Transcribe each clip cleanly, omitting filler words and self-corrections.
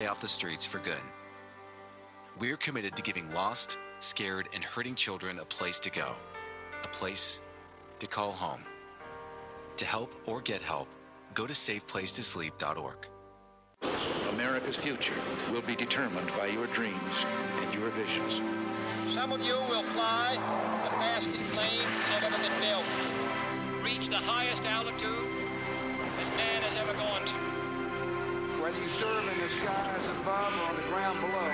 off the streets for good. We're committed to giving lost, scared, and hurting children a place to go, a place to call home. To help or get help, go to safeplacetosleep.org. America's future will be determined by your dreams and your visions. Some of you will fly the fastest planes ever been built, reach the highest altitude that man has ever gone to. Whether you serve in the skies above or on the ground below,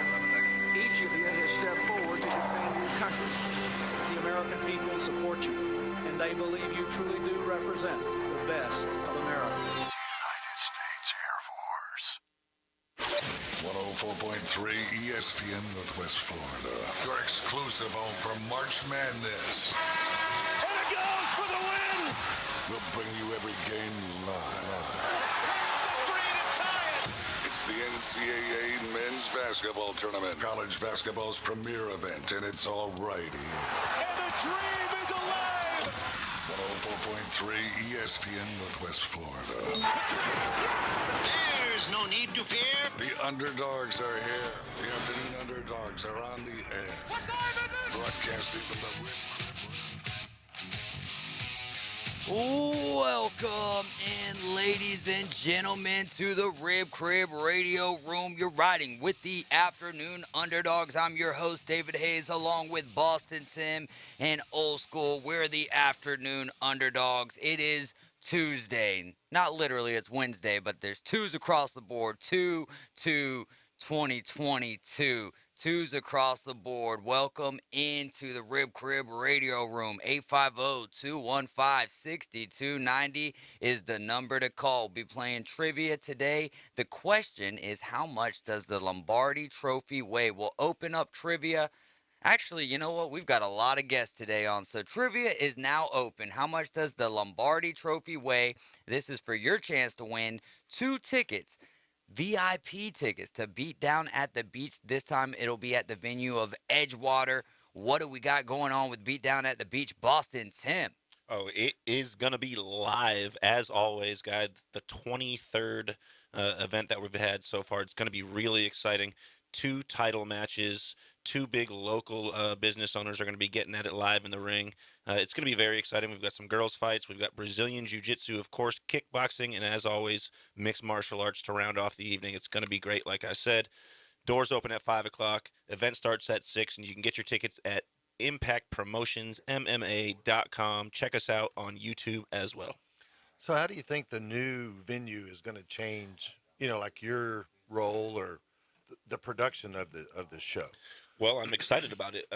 each of you has stepped forward to defend your country. The American people support you, and they believe you truly do represent the best of America. United States Air Force. 104.3 ESPN Northwest Florida. Your exclusive home for March Madness. And it goes for the win! We'll bring you every game live. It's the NCAA Men's Basketball Tournament, college basketball's premier event, and it's all right here. And the dream is alive! 104.3 ESPN Northwest Florida. There's no need to fear. The Underdogs are here. The Afternoon Underdogs are on the air. What time is it? Broadcasting from the Rip. Welcome in, ladies and gentlemen, to the Rib Crib Radio Room. You're riding with the Afternoon Underdogs. I'm your host, David Hayes, along with Boston Tim and Old School. We're the Afternoon Underdogs. It is Tuesday. Not literally, it's Wednesday, but there's twos across the board. 2022. Twos across the board. Welcome into the Rib Crib Radio Room. 850-215-6290 is the number to call. Be playing trivia today. The question is, how much does the Lombardi Trophy weigh? We'll open up trivia. Actually, you know what? We've got a lot of guests today on, so trivia is now open. How much does the Lombardi Trophy weigh? This is for your chance to win 2 tickets. VIP tickets to Beat Down at the Beach. This time it'll be at the venue of Edgewater. What do we got going on with Beat Down at the Beach? Boston Tim. Oh, it is going to be live, as always, guys. The 23rd event that we've had so far. It's going to be really exciting. 2 title matches. 2 big local business owners are going to be getting at it live in the ring. It's going to be very exciting. We've got some girls' fights. We've got Brazilian Jiu-Jitsu, of course, kickboxing, and as always, mixed martial arts to round off the evening. It's going to be great, like I said. Doors open at 5 o'clock. Event starts at 6, and you can get your tickets at impactpromotionsmma.com. Check us out on YouTube as well. So how do you think the new venue is going to change, like your role or the production of the show? Well, I'm excited about it.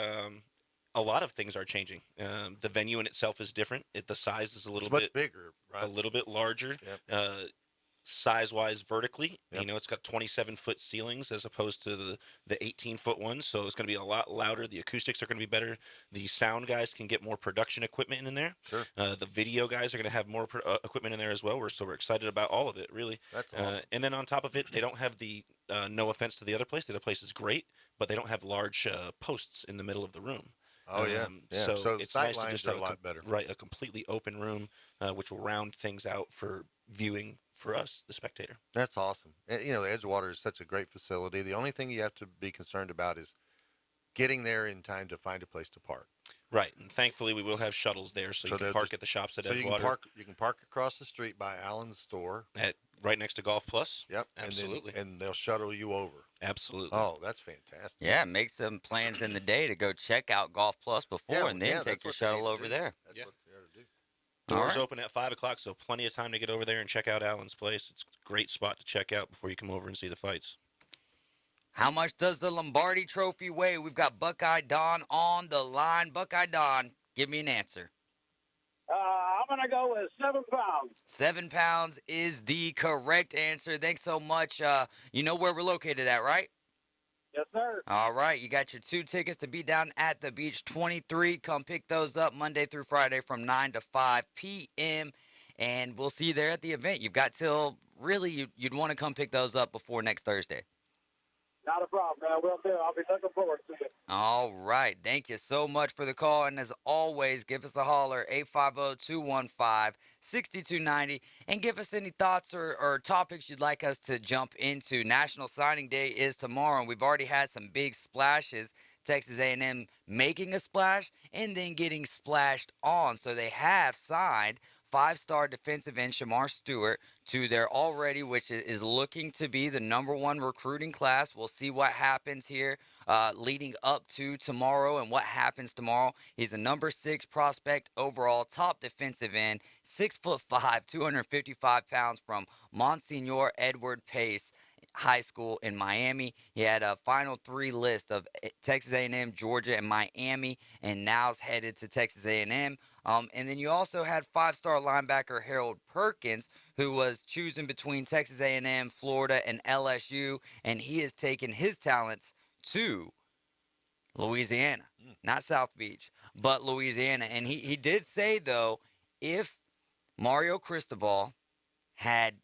A lot of things are changing. The venue in itself is different. The size is a little much bigger, right? A little bit larger. Yep. Size-wise, vertically, Yep. It's got 27-foot ceilings as opposed to the 18-foot ones. So it's going to be a lot louder. The acoustics are going to be better. The sound guys can get more production equipment in there. Sure. The video guys are going to have more equipment in there as well. We're excited about all of it, really. That's awesome. And then on top of it, they don't have the no offense to the other place. The other place is great, but they don't have large posts in the middle of the room. Oh, yeah. So the it's sight nice to lines just are have a lot better. Right, a completely open room, which will round things out for viewing for us, the spectator. That's awesome. And, the Edgewater is such a great facility. The only thing you have to be concerned about is getting there in time to find a place to park. Right, and thankfully we will have shuttles there, so you can park at the shops at Edgewater. You can park across the street by Allen's store. Right next to Golf Plus. Yep, absolutely. And they'll shuttle you over. Absolutely. Oh, that's fantastic. Yeah, make some plans in the day to go check out Golf Plus before and then take your shuttle over there. That's what they're to do. Doors open at 5 o'clock, so plenty of time to get over there and check out Allen's place. It's a great spot to check out before you come over and see the fights. How much does the Lombardi Trophy weigh? We've got Buckeye Don on the line. Buckeye Don, give me an answer. I'm going to go with 7 pounds. 7 pounds is the correct answer. Thanks so much. You know where we're located at, right? Yes, sir. All right. You got your 2 tickets to Be Down at the Beach 23. Come pick those up Monday through Friday from 9 to 5 p.m. And we'll see you there at the event. You've got till, really, you'd want to come pick those up before next Thursday. Not a problem, man. Will do. I'll be looking forward to it. All right. Thank you so much for the call. And as always, give us a holler, 850-215-6290, and give us any thoughts or topics you'd like us to jump into. National Signing Day is tomorrow, and we've already had some big splashes. Texas A&M making a splash and then getting splashed on. So they have signed five-star defensive end Shamar Stewart to their already, which is looking to be the number one recruiting class. We'll see what happens here leading up to tomorrow and what happens tomorrow. He's a number 6 prospect overall, top defensive end, 6'5", 255 pounds from Monsignor Edward Pace High School in Miami. He had a final 3 list of Texas A&M, Georgia, and Miami, and now's headed to Texas A&M. And then you also had 5-star linebacker Harold Perkins, who was choosing between Texas A&M, Florida, and LSU, and he has taken his talents to Louisiana, not South Beach, but Louisiana. And he did say, though, if Mario Cristobal had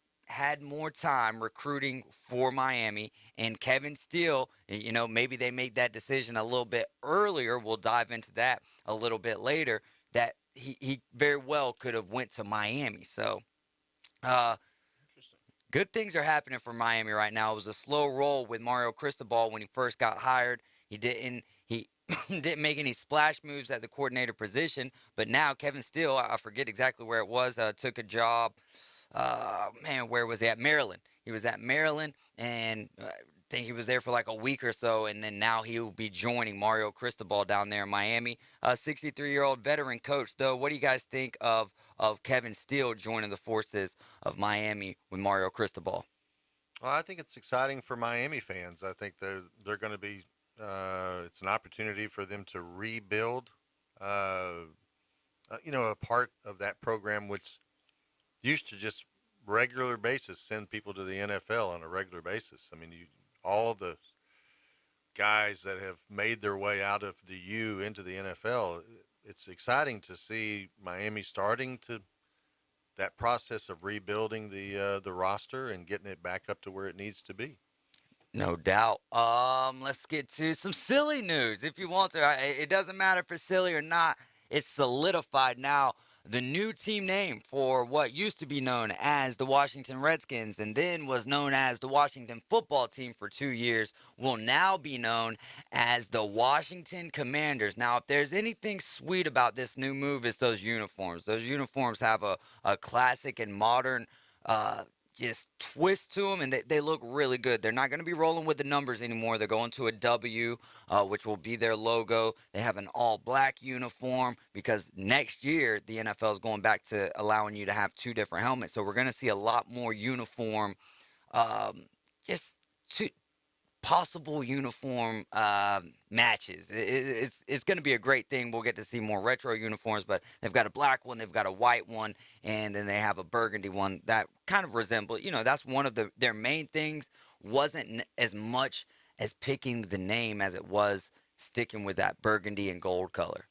more time recruiting for Miami and Kevin Steele, maybe they made that decision a little bit earlier. We'll dive into that a little bit later, that he very well could have went to Miami. So good things are happening for Miami right now. It was a slow roll with Mario Cristobal when he first got hired. He didn't make any splash moves at the coordinator position, but now Kevin Steele, I forget exactly where it was, took a job. Where was he at? Maryland. He was at Maryland, and I think he was there for like a week or so, and then now he will be joining Mario Cristobal down there in Miami. A 63-year-old veteran coach, though. What do you guys think of Kevin Steele joining the forces of Miami with Mario Cristobal? Well, I think it's exciting for Miami fans. I think they're going to be. It's an opportunity for them to rebuild. A part of that program which used to just regular basis send people to the NFL on a regular basis. I mean, all the guys that have made their way out of the U into the NFL, it's exciting to see Miami starting to that process of rebuilding the roster and getting it back up to where it needs to be. No doubt. Let's get to some silly news if you want to. It doesn't matter if it's silly or not. It's solidified now. The new team name for what used to be known as the Washington Redskins and then was known as the Washington Football Team for 2 years will now be known as the Washington Commanders. Now, if there's anything sweet about this new move, it's those uniforms. Those uniforms have a classic and modern just twist to them, and they look really good. They're not going to be rolling with the numbers anymore. They're going to a W, which will be their logo. They have an all-black uniform because next year the NFL is going back to allowing you to have 2 different helmets. So we're going to see a lot more uniform, just possible uniform matches. It's going to be a great thing. We'll get to see more retro uniforms, but they've got a black one, they've got a white one, and then they have a burgundy one that kind of resembles, that's one of their main things. Wasn't as much as picking the name as it was sticking with that burgundy and gold color.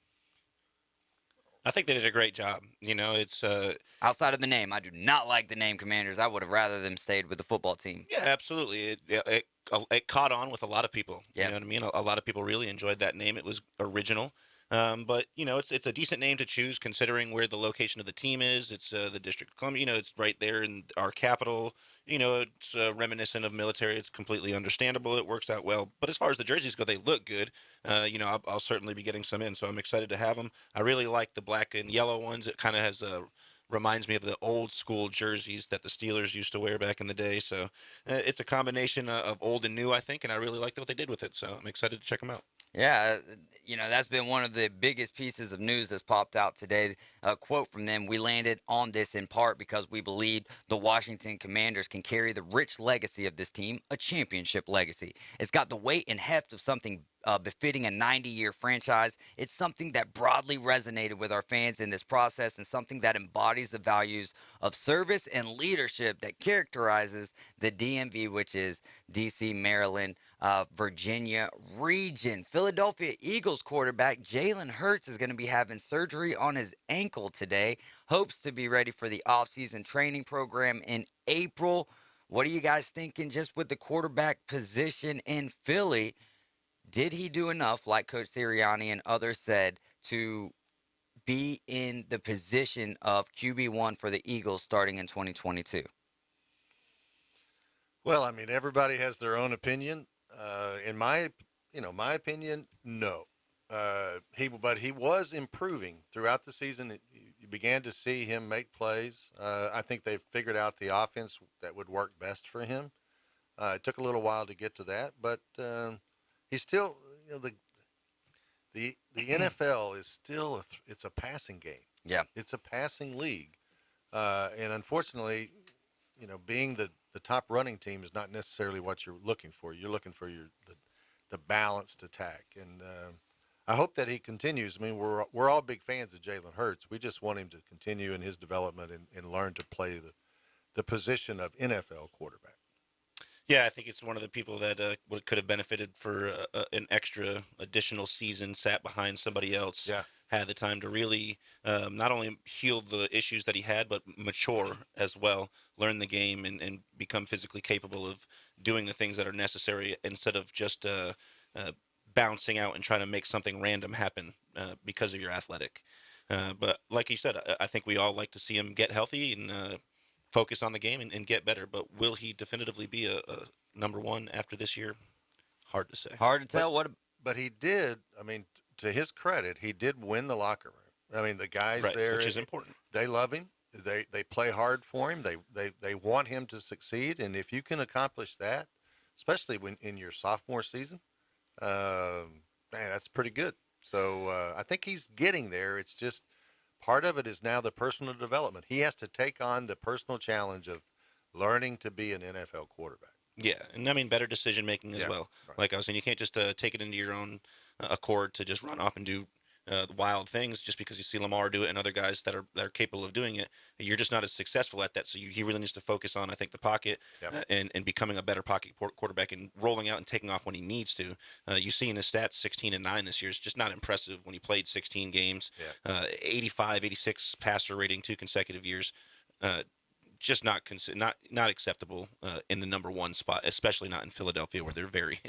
I think they did a great job. It's outside of the name. I do not like the name Commanders. I would have rather them stayed with the football team. Yeah, absolutely. It caught on with a lot of people. Yeah. You know what I mean? A lot of people really enjoyed that name. It was original. But it's a decent name to choose considering where the location of the team is. It's the District of Columbia. It's right there in our capital. It's reminiscent of military. It's completely understandable. It works out well. But as far as the jerseys go, they look good. I'll certainly be getting some in, so I'm excited to have them. I really like the black and yellow ones. It kind of reminds me of the old school jerseys that the Steelers used to wear back in the day. So it's a combination of old and new, I think, and I really like what they did with it. So I'm excited to check them out. Yeah, that's been one of the biggest pieces of news that's popped out today. A quote from them: "We landed on this in part because we believe the Washington Commanders can carry the rich legacy of this team, a championship legacy. It's got the weight and heft of something befitting a 90-year franchise. It's something that broadly resonated with our fans in this process and something that embodies the values of service and leadership that characterizes the DMV, which is D.C., Maryland, Virginia region." Philadelphia Eagles quarterback Jalen Hurts is going to be having surgery on his ankle today. Hopes to be ready for the offseason training program in April. What are you guys thinking just with the quarterback position in Philly? Did he do enough, like Coach Sirianni and others said, to be in the position of QB1 for the Eagles starting in 2022? Well, I mean, everybody has their own opinion. In my opinion, no. But he was improving throughout the season. You began to see him make plays. I think they've figured out the offense that would work best for him. It took a little while to get to that, but he's still, the NFL is still it's a passing game. Yeah, it's a passing league, and unfortunately, being the top running team is not necessarily what you're looking for. You're looking for the balanced attack, and I hope that he continues. I mean, we're all big fans of Jalen Hurts. We just want him to continue in his development and learn to play the position of NFL quarterback. Yeah, I think it's one of the people that could have benefited for an extra additional season, sat behind somebody else, had the time to really not only heal the issues that he had, but mature as well, learn the game, and become physically capable of doing the things that are necessary instead of just bouncing out and trying to make something random happen because of your athletic. But like you said, I think we all like to see him get healthy and focus on the game and get better. But will he definitively be a number one after this year? Hard to say. Hard to tell. But he did. I mean, to his credit, he did win the locker room. I mean, the guys there, which is important. They love him. They play hard for him. They want him to succeed. And if you can accomplish that, especially when in your sophomore season, man, that's pretty good. So I think he's getting there. It's just part of it is now the personal development. He has to take on the personal challenge of learning to be an NFL quarterback. Yeah, and I mean better decision making as well. Right. Like I was saying, you can't just take it into your own accord to just run off and do wild things just because you see Lamar do it and other guys that are capable of doing it. You're just not as successful at that. So he really needs to focus on, I think, the pocket and becoming a better pocket quarterback and rolling out and taking off when he needs to. You see in his stats 16-9 this year is just not impressive when he played 16 games, 85, 86 passer rating 2 consecutive years. Just not acceptable in the number one spot, especially not in Philadelphia where they're very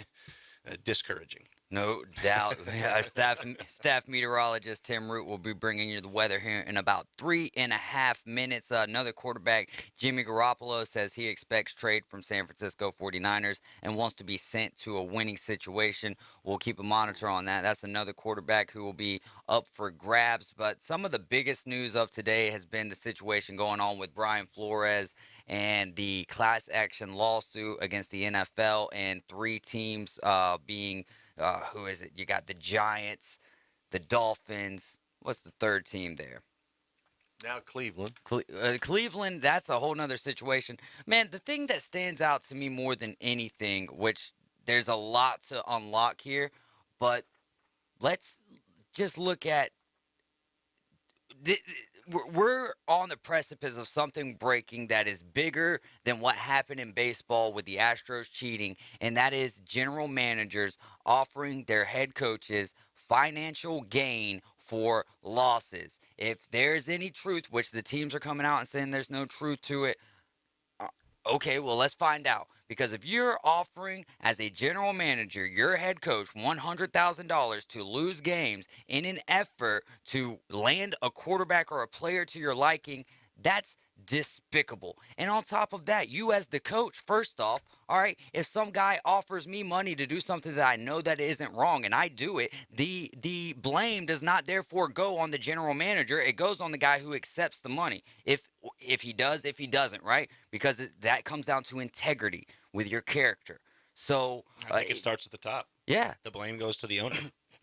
discouraging. No doubt. Staff meteorologist Tim Root will be bringing you the weather here in about 3.5 minutes. Another quarterback, Jimmy Garoppolo, says he expects trade from San Francisco 49ers and wants to be sent to a winning situation. We'll keep a monitor on that. That's another quarterback who will be up for grabs. But some of the biggest news of today has been the situation going on with Brian Flores and the class action lawsuit against the NFL and 3 teams being who is it? You got the Giants, the Dolphins. What's the third team there? Now Cleveland. Cleveland, that's a whole nother situation. Man, the thing that stands out to me more than anything, which there's a lot to unlock here, but let's just look at we're on the precipice of something breaking that is bigger than what happened in baseball with the Astros cheating, and that is general managers offering their head coaches financial gain for losses. If there's any truth, which the teams are coming out and saying there's no truth to it, okay, well, let's find out. Because if you're offering as a general manager, your head coach, $100,000 to lose games in an effort to land a quarterback or a player to your liking, that's despicable. And on top of that, you as the coach, first off, all right, if some guy offers me money to do something that I know that isn't wrong and I do it, the blame does not therefore go on the general manager. It goes on the guy who accepts the money. If he does, if he doesn't, right? Because that comes down to integrity with your character. So I think it starts at the top. Yeah. The blame goes to the owner.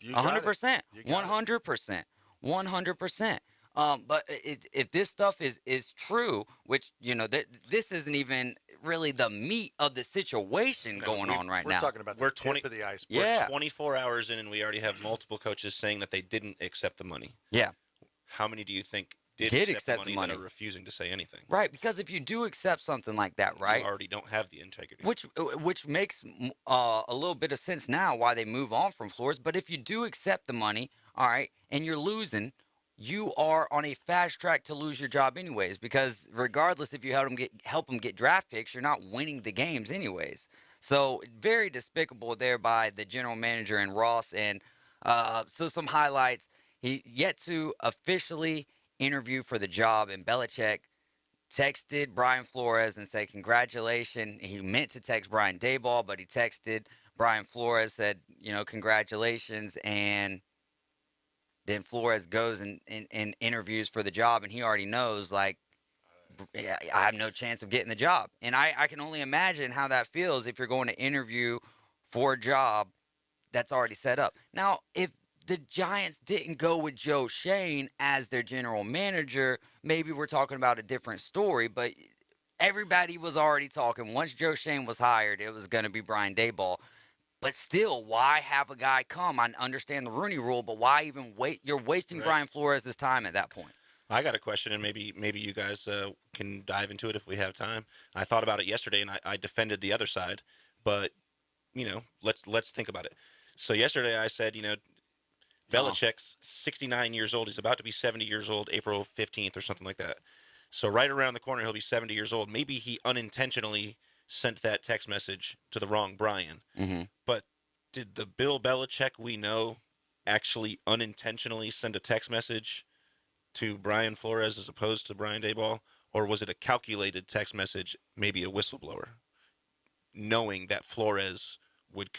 100%. 100%. 100%. But if this stuff is true, which, this isn't even really the meat of the situation going on right now. We're talking about the tip of the iceberg. Yeah. We're 24 hours in, and we already have multiple coaches saying that they didn't accept the money. Yeah. How many do you think did accept the money that are refusing to say anything? Right, because if you do accept something like that, right? You already don't have the integrity. Which makes a little bit of sense now why they move on from Flores. But if you do accept the money, all right, and you're losing, you are on a fast track to lose your job anyways, because regardless if you help them get draft picks, you're not winning the games anyways. So very despicable there by the general manager and Ross. And so some highlights: he yet to officially interview for the job, and Belichick texted Brian Flores and said congratulations. He meant to text Brian Daboll, but he texted Brian Flores, said, congratulations. And then Flores goes and interviews for the job, and he already knows, like, I have no chance of getting the job. And I can only imagine how that feels if you're going to interview for a job that's already set up. Now, if the Giants didn't go with Joe Shane as their general manager, maybe we're talking about a different story, but everybody was already talking. Once Joe Shane was hired, it was going to be Brian Daboll. But still, why have a guy come? I understand the Rooney Rule, but why even wait? You're wasting Brian Flores' time at that point. I got a question, and maybe you guys can dive into it if we have time. I thought about it yesterday, and I defended the other side, but let's think about it. So yesterday I said, Belichick's 69 years old. He's about to be 70 years old, April 15th or something like that. So right around the corner, he'll be 70 years old. Maybe he unintentionally sent that text message to the wrong Brian. Mm-hmm. But did the Bill Belichick we know actually unintentionally send a text message to Brian Flores as opposed to Brian Daboll? Or was it a calculated text message, maybe a whistleblower, knowing that Flores would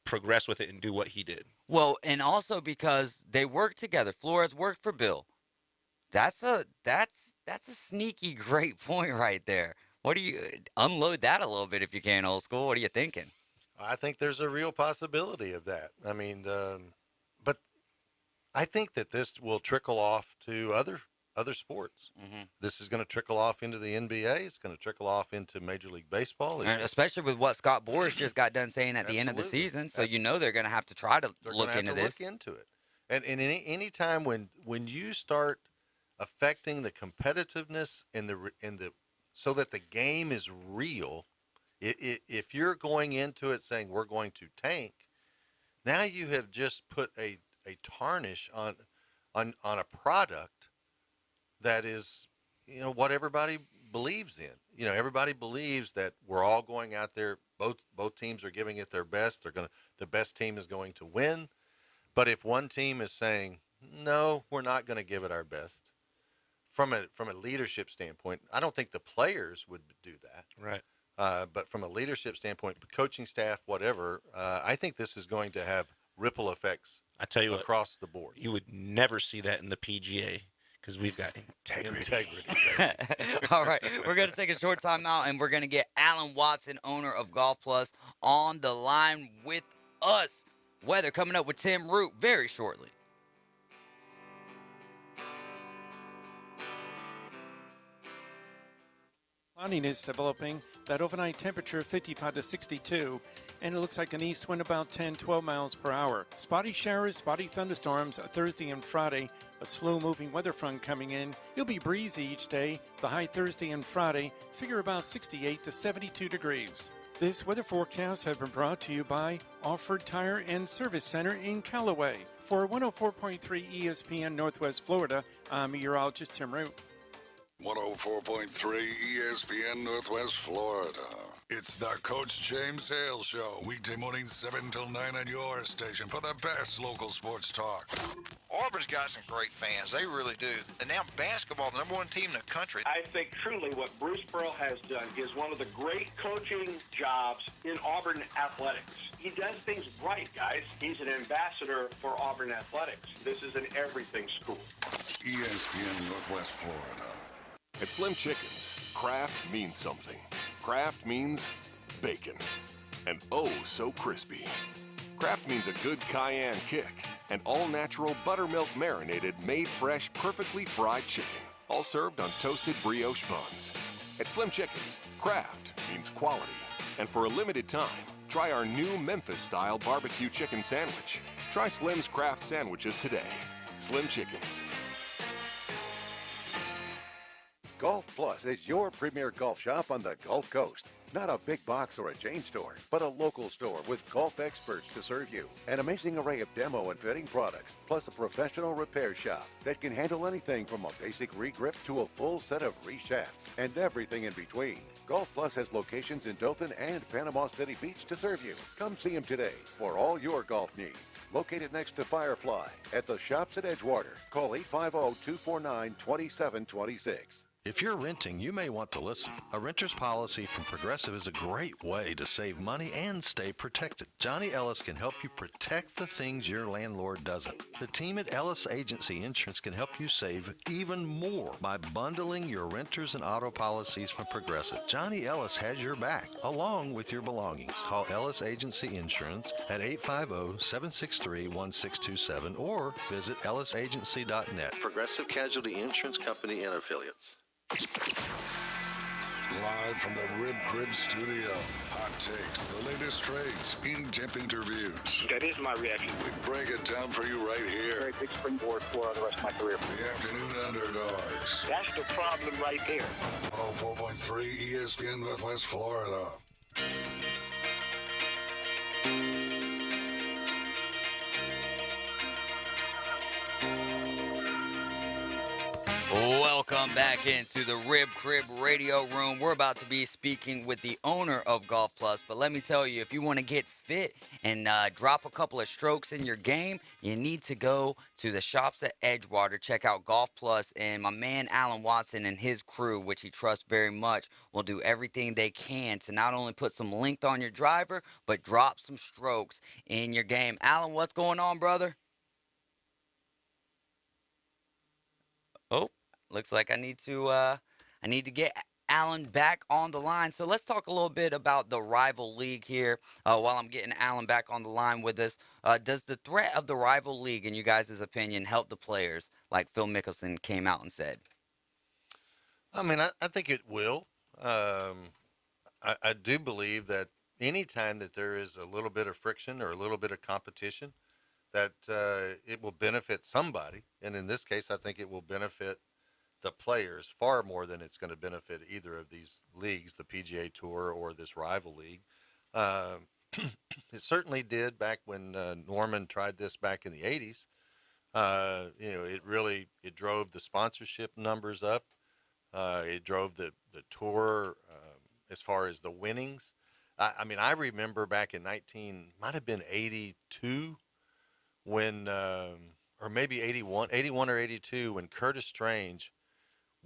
progress with it and do what he did? Well, and also because they worked together. Flores worked for Bill. That's a sneaky great point right there. What do you unload that a little bit if you can, old school? What are you thinking? I think there's a real possibility of that. I mean, but I think that this will trickle off to other sports. Mm-hmm. This is going to trickle off into the NBA. It's going to trickle off into Major League Baseball. And especially with what Scott Boras just got done saying at the end of the season. So they're going to have to try to look into this. Look into it. And any time when you start affecting the competitiveness and the so that the game is real, if you're going into it saying we're going to tank, now you have just put a tarnish on a product that is, what everybody believes in. Everybody believes that we're all going out there. Both teams are giving it their best. The best team is going to win. But if one team is saying, no, we're not going to give it our best, from a leadership standpoint, I don't think the players would do that. Right. But from a leadership standpoint, coaching staff, whatever, I think this is going to have ripple effects. I tell you across the board. You would never see that in the PGA because we've got integrity. All right, we're going to take a short time out, and we're going to get Alan Watson, owner of Golf Plus, on the line with us. Weather coming up with Tim Root very shortly. Clouding is developing. That overnight temperature 55 to 62, and it looks like an east wind about 10-12 miles per hour. Spotty showers, spotty thunderstorms Thursday and Friday. A slow-moving weather front coming in. It'll be breezy each day. The high Thursday and Friday figure about 68 to 72 degrees. This weather forecast has been brought to you by Offord Tire and Service Center in Callaway. For 104.3 ESPN Northwest Florida, I'm meteorologist Tim Root. 104.3 ESPN Northwest Florida. It's the Coach James Hale Show, weekday mornings 7 till 9 on your station for the best local sports talk. Auburn's got some great fans. They really do. And now basketball, the number one team in the country. I think truly what Bruce Pearl has done is one of the great coaching jobs in Auburn athletics. He does things right, guys. He's an ambassador for Auburn athletics. This is an everything school. ESPN Northwest Florida. At Slim Chickens, craft means something. Craft means bacon. And oh, so crispy. Craft means a good cayenne kick. And all-natural buttermilk marinated, made fresh, perfectly fried chicken. All served on toasted brioche buns. At Slim Chickens, craft means quality. And for a limited time, try our new Memphis-style barbecue chicken sandwich. Try Slim's Craft sandwiches today. Slim Chickens. Golf Plus is your premier golf shop on the Gulf Coast. Not a big box or a chain store, but a local store with golf experts to serve you. An amazing array of demo and fitting products, plus a professional repair shop that can handle anything from a basic re-grip to a full set of re-shafts and everything in between. Golf Plus has locations in Dothan and Panama City Beach to serve you. Come see them today for all your golf needs. Located next to Firefly at the shops at Edgewater. Call 850-249-2726. If you're renting, you may want to listen. A renter's policy from Progressive is a great way to save money and stay protected. Johnny Ellis can help you protect the things your landlord doesn't. The team at Ellis Agency Insurance can help you save even more by bundling your renters and auto policies from Progressive. Johnny Ellis has your back, along with your belongings. Call Ellis Agency Insurance at 850-763-1627 or visit ellisagency.net. Progressive Casualty Insurance Company and Affiliates. Live from the Rib Crib studio. Hot takes, the latest trades, in-depth interviews. That is my reaction. We break it down for you right here. Very big springboard for the rest of my career. The Afternoon Underdogs. That's the problem right there. 104.3 ESPN Northwest Florida. Welcome back into the Rib Crib Radio Room. We're about to be speaking with the owner of Golf Plus, but let me tell you, if you want to get fit and drop a couple of strokes in your game, you need to go to the shops at Edgewater. Check out Golf Plus, and my man Alan Watson and his crew, which he trusts very much, will do everything they can to not only put some length on your driver, but drop some strokes in your game. Alan, what's going on, brother? Oh, looks like I need to get Alan back on the line. So let's talk a little bit about the rival league here while I'm getting Alan back on the line with us. Does the threat of the rival league, in you guys' opinion, help the players like Phil Mickelson came out and said? I mean, I think it will. I do believe that anytime that there is a little bit of friction or a little bit of competition, that it will benefit somebody. And in this case, I think it will benefit the players far more than it's going to benefit either of these leagues, the PGA Tour or this rival league. It certainly did back when Norman tried this back in the 80s. It drove the sponsorship numbers up. It drove the tour as far as the winnings. I mean, I remember back in might have been 82, when, or maybe 81 or 82, when Curtis Strange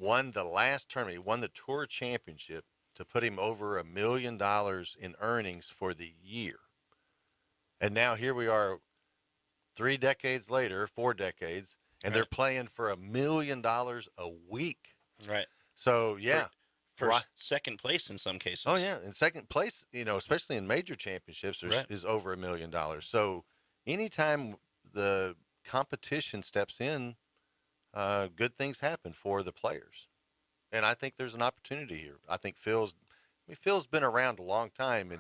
won the last tournament. He won the Tour Championship to put him over $1 million in earnings for the year. And now here we are 4 decades later, and they're playing for $1 million a week. Right. So, yeah. For second place in some cases. Oh, yeah. In second place, especially in major championships, is over $1 million. So anytime the competition steps in, good things happen for the players. And I think there's an opportunity here. I think Phil's been around a long time,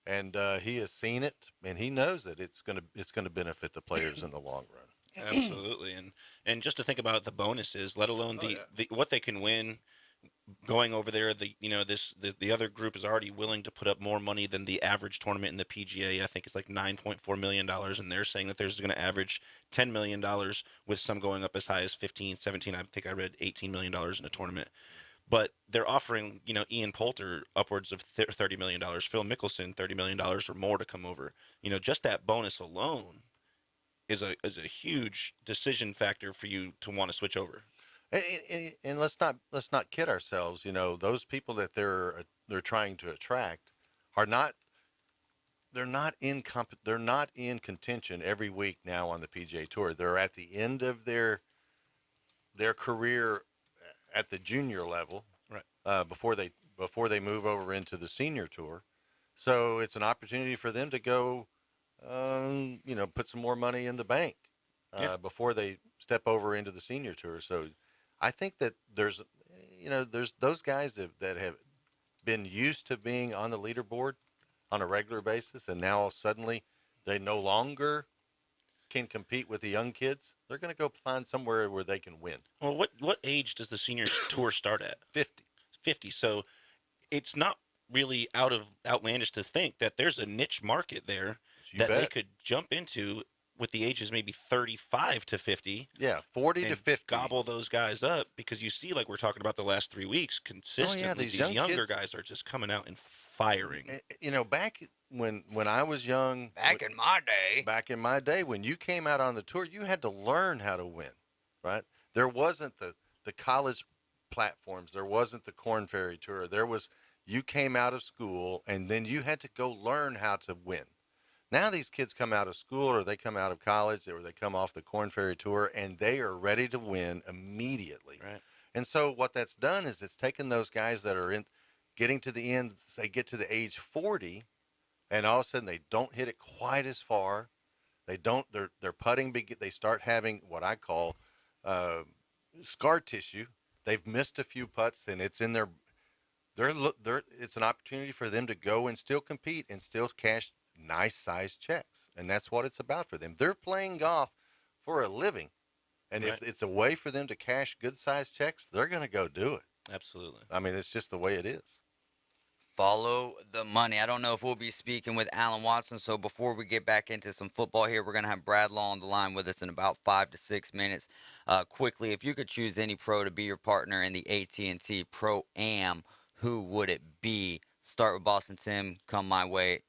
and he has seen it, and he knows that it's gonna benefit the players in the long run. Absolutely. And just to think about the bonuses, let alone the what they can win going over there, the other group is already willing to put up more money than the average tournament in the PGA. I think it's like $9.4 million, and they're saying that there's going to average $10 million, with some going up as high as 15, 17. I think I read $18 million in a tournament. But they're offering, Ian Poulter upwards of $30 million, Phil Mickelson $30 million or more to come over. Just that bonus alone is a huge decision factor for you to want to switch over. And let's not kid ourselves. Those people that they're trying to attract are not. They're not in contention every week now on the PGA Tour. They're at the end of their career at the junior level, right? Before they move over into the senior tour. So it's an opportunity for them to go, put some more money in the bank before they step over into the senior tour. So I think that there's those guys that have been used to being on the leaderboard on a regular basis, and now suddenly they no longer can compete with the young kids, they're going to go find somewhere where they can win. Well, what age does the senior tour start at? 50. 50. So it's not really outlandish to think that there's a niche market there they could jump into with the ages maybe 35 to 50. Yeah, 40 to 50. Gobble those guys up, because you see, like we're talking about the last 3 weeks, consistently these younger kids, guys are just coming out and firing. You know, back when I was young, back in my day, when you came out on the tour, you had to learn how to win, right? There wasn't the college platforms. There wasn't the Corn Ferry Tour. You came out of school, and then you had to go learn how to win. Now these kids come out of school, or they come out of college, or they come off the Corn Ferry Tour, and they are ready to win immediately. Right. And so what that's done is it's taken those guys that are getting to the end, they get to the age 40, and all of a sudden they don't hit it quite as far. Their putting, they start having what I call scar tissue. They've missed a few putts, and it's in it's an opportunity for them to go and still compete and still cash nice sized checks. And that's what it's about for them. They're playing golf for a living. And if it's a way for them to cash good sized checks, they're going to go do it. Absolutely. I mean, it's just the way it is. Follow the money. I don't know if we'll be speaking with Alan Watson, so before we get back into some football here, we're going to have Brad Law on the line with us in about 5 to 6 minutes. Quickly, if you could choose any pro to be your partner in the AT&T Pro-Am, who would it be? Start with Boston Tim, come my way,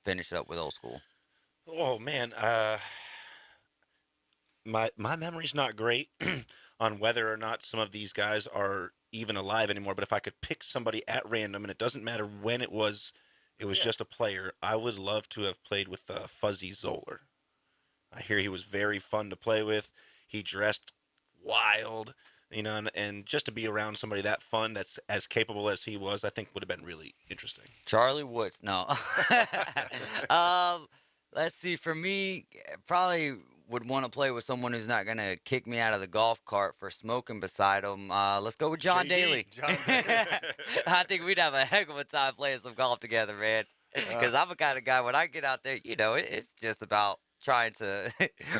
finish it up with Old School. Oh, man. My memory's not great on whether or not some of these guys are even alive anymore, but if I could pick somebody at random, and it doesn't matter when it was just a player, I would love to have played with Fuzzy Zoller. I hear he was very fun to play with. He dressed wild, and just to be around somebody that fun, that's as capable as he was, I think would have been really interesting. Charlie Woods, no. Let's see, for me, probably would want to play with someone who's not going to kick me out of the golf cart for smoking beside him. Let's go with John Daly. I think we'd have a heck of a time playing some golf together, man. Because I'm the kind of guy, when I get out there, it's just about trying to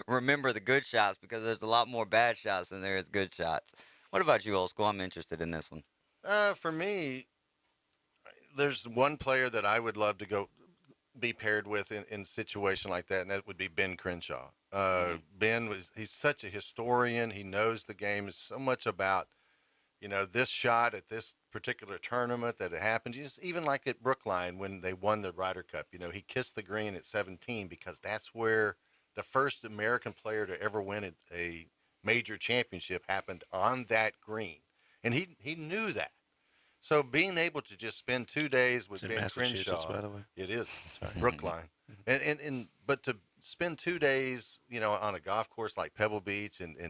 remember the good shots, because there's a lot more bad shots than there is good shots. What about you, Old School? I'm interested in this one. For me, there's one player that I would love to go be paired with in a situation like that, and that would be Ben Crenshaw. He's such a historian. He knows the game. Is so much about, this shot at this particular tournament that it happened. Even like at Brookline when they won the Ryder Cup, he kissed the green at 17 because that's where the first American player to ever win a major championship happened on that green. And he knew that. So being able to just spend 2 days with Ben Crenshaw, by the way. It is Brookline, but to spend 2 days, on a golf course like Pebble Beach and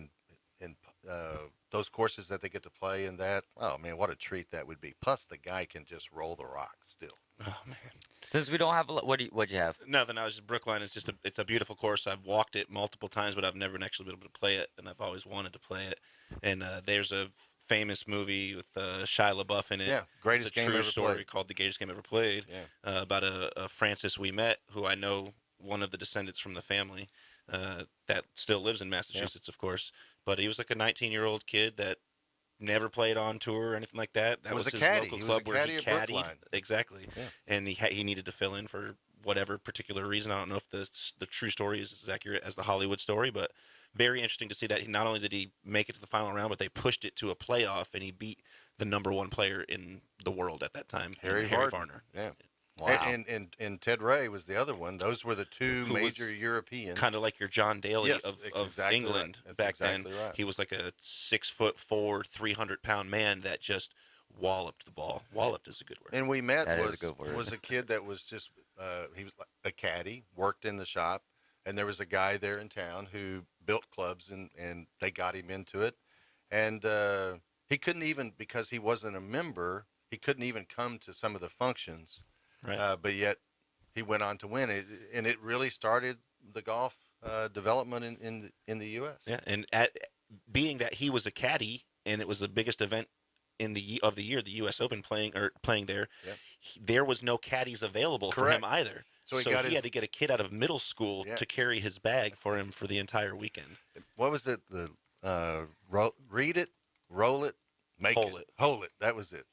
those courses that they get to play in that, oh man, what a treat that would be. Plus the guy can just roll the rock still. Oh man. Since we don't have what'd you have? Nothing. Brookline is it's a beautiful course. I've walked it multiple times, but I've never actually been able to play it, and I've always wanted to play it. And there's a famous movie with Shia LaBeouf in it. Yeah, greatest game ever played. It's a true story played. called The Greatest Game Ever Played. Yeah. About a Francis we met, who I know, one of the descendants from the family that still lives in Massachusetts, of course. But he was like a 19-year-old kid that never played on tour or anything like that. That was a his caddy. local He club was a caddy where at he caddied. Brookline. Exactly. Yeah. And he needed to fill in for whatever particular reason. I don't know if the true story is as accurate as the Hollywood story, but very interesting to see that not only did he make it to the final round, but they pushed it to a playoff, and he beat the number one player in the world at that time, Harry Varner. Yeah. Wow. And Ted Ray was the other one. Those were the two Who major was Europeans. kind of like your John Daly Yes, of exactly England right. That's back exactly then. right. He was like a 6'4", 300-pound man that just walloped the ball. Walloped is a good word. And we met That is a good word. was a kid that was just he was a caddy, worked in the shop, and there was a guy there in town who built clubs, and they got him into it. And he couldn't even, because he wasn't a member, he couldn't even come to some of the functions. Right. But yet he went on to win it, and it really started the golf development in the U.S. Yeah, and being that he was a caddy, and it was the biggest event of the year, the U.S. Open playing there. Yep. There was no caddies available for him either. So So got he had to get a kid out of middle school Yeah. to carry his bag for him for the entire weekend. What was it? The read it, roll it, make Hold it. hold it. That was it.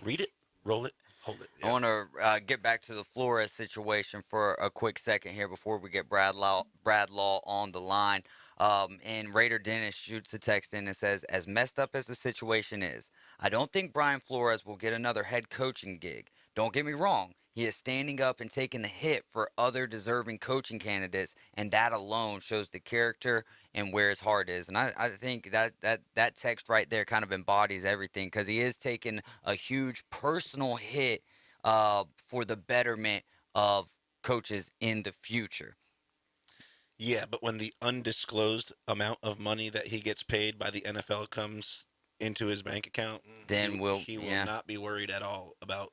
Read it, roll it, hold it. I want to get back to the Flores situation for a quick second here before we get Brad Law on the line. And Raider Dennis shoots a text in and says, as messed up as the situation is, I don't think Brian Flores will get another head coaching gig. Don't get me wrong. He is standing up and taking the hit for other deserving coaching candidates, and that alone shows the character and where his heart is. And I think that text right there kind of embodies everything, because he is taking a huge personal hit for the betterment of coaches in the future. Yeah, but when the undisclosed amount of money that he gets paid by the NFL comes into his bank account, then he will not be worried at all about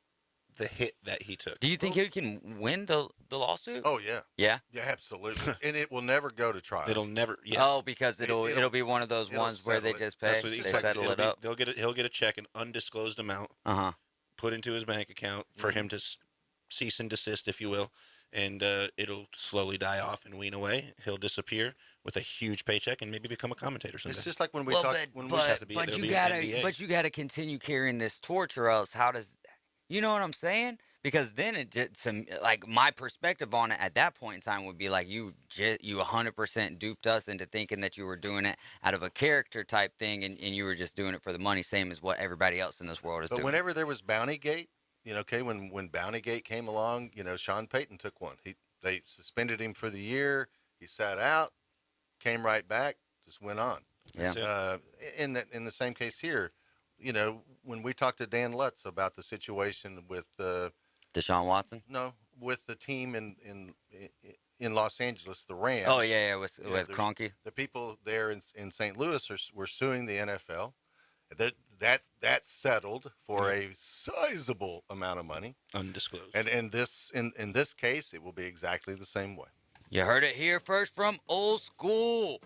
the hit that he took. Do you think he can win the lawsuit? Oh yeah. Yeah? Yeah, absolutely. And it will never go to trial. It'll never. Yeah. Oh, because it'll be one of those ones where they just pay. They settle it up. He'll get a check, an undisclosed amount, put into his bank account for him to cease and desist, if you will, and it'll slowly die off and wean away. He'll disappear with a huge paycheck and maybe become a commentator someday. It's just like when we But you gotta continue carrying this torch, or else how does, you know what I'm saying? Because then it just, like, my perspective on it at that point in time would be like, you 100% duped us into thinking that you were doing it out of a character type thing, and you were just doing it for the money, same as what everybody else in this world is doing. But whenever there was Bountygate, when Bountygate came along, Sean Payton took one. They suspended him for the year. He sat out, came right back, just went on. Yeah. In the same case here, when we talked to Dan Lutz about the situation with Deshaun Watson? No, with the team in Los Angeles, the Rams. Oh yeah, with Kroenke. The people there in St. Louis were suing the NFL. That's settled for a sizable amount of money, undisclosed. And in this case, it will be exactly the same way. You heard it here first from Old School.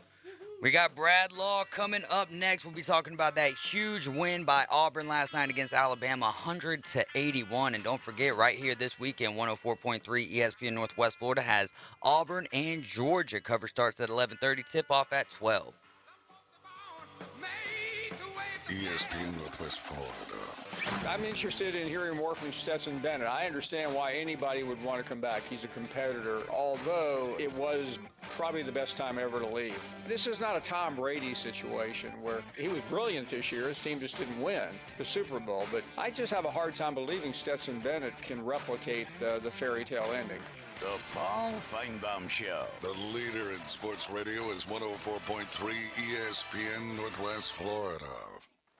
We got Brad Law coming up next. We'll be talking about that huge win by Auburn last night against Alabama, 100-81. And don't forget, right here this weekend, 104.3 ESPN Northwest Florida has Auburn and Georgia. Cover starts at 11:30, tip-off at 12. ESPN Northwest Florida. I'm interested in hearing more from Stetson Bennett. I understand why anybody would want to come back. He's a competitor, although it was probably the best time ever to leave. This is not a Tom Brady situation where he was brilliant this year. His team just didn't win the Super Bowl. But I just have a hard time believing Stetson Bennett can replicate the fairy tale ending. The Paul Feinbaum Show. The leader in sports radio is 104.3 ESPN Northwest Florida.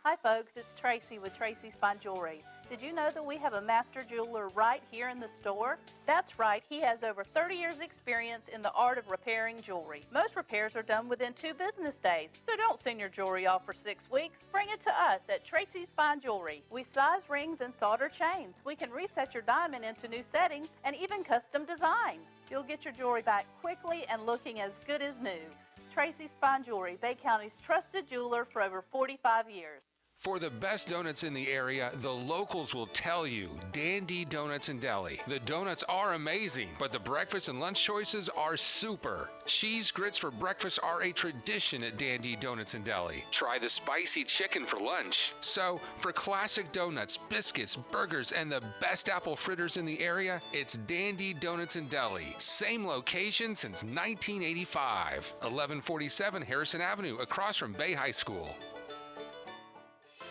Hi folks, it's Tracy with Tracy's Fine Jewelry. Did you know that we have a master jeweler right here in the store? That's right, he has over 30 years experience in the art of repairing jewelry. Most repairs are done within 2 business days, so don't send your jewelry off for 6 weeks. Bring it to us at Tracy's Fine Jewelry. We size rings and solder chains. We can reset your diamond into new settings and even custom design. You'll get your jewelry back quickly and looking as good as new. Tracy's Fine Jewelry, Bay County's trusted jeweler for over 45 years. For the best donuts in the area, the locals will tell you, Dandy Donuts and Deli. The donuts are amazing, but the breakfast and lunch choices are super. Cheese grits for breakfast are a tradition at Dandy Donuts and Deli. Try the spicy chicken for lunch. So, for classic donuts, biscuits, burgers, and the best apple fritters in the area, it's Dandy Donuts and Deli. Same location since 1985. 1147 Harrison Avenue, across from Bay High School.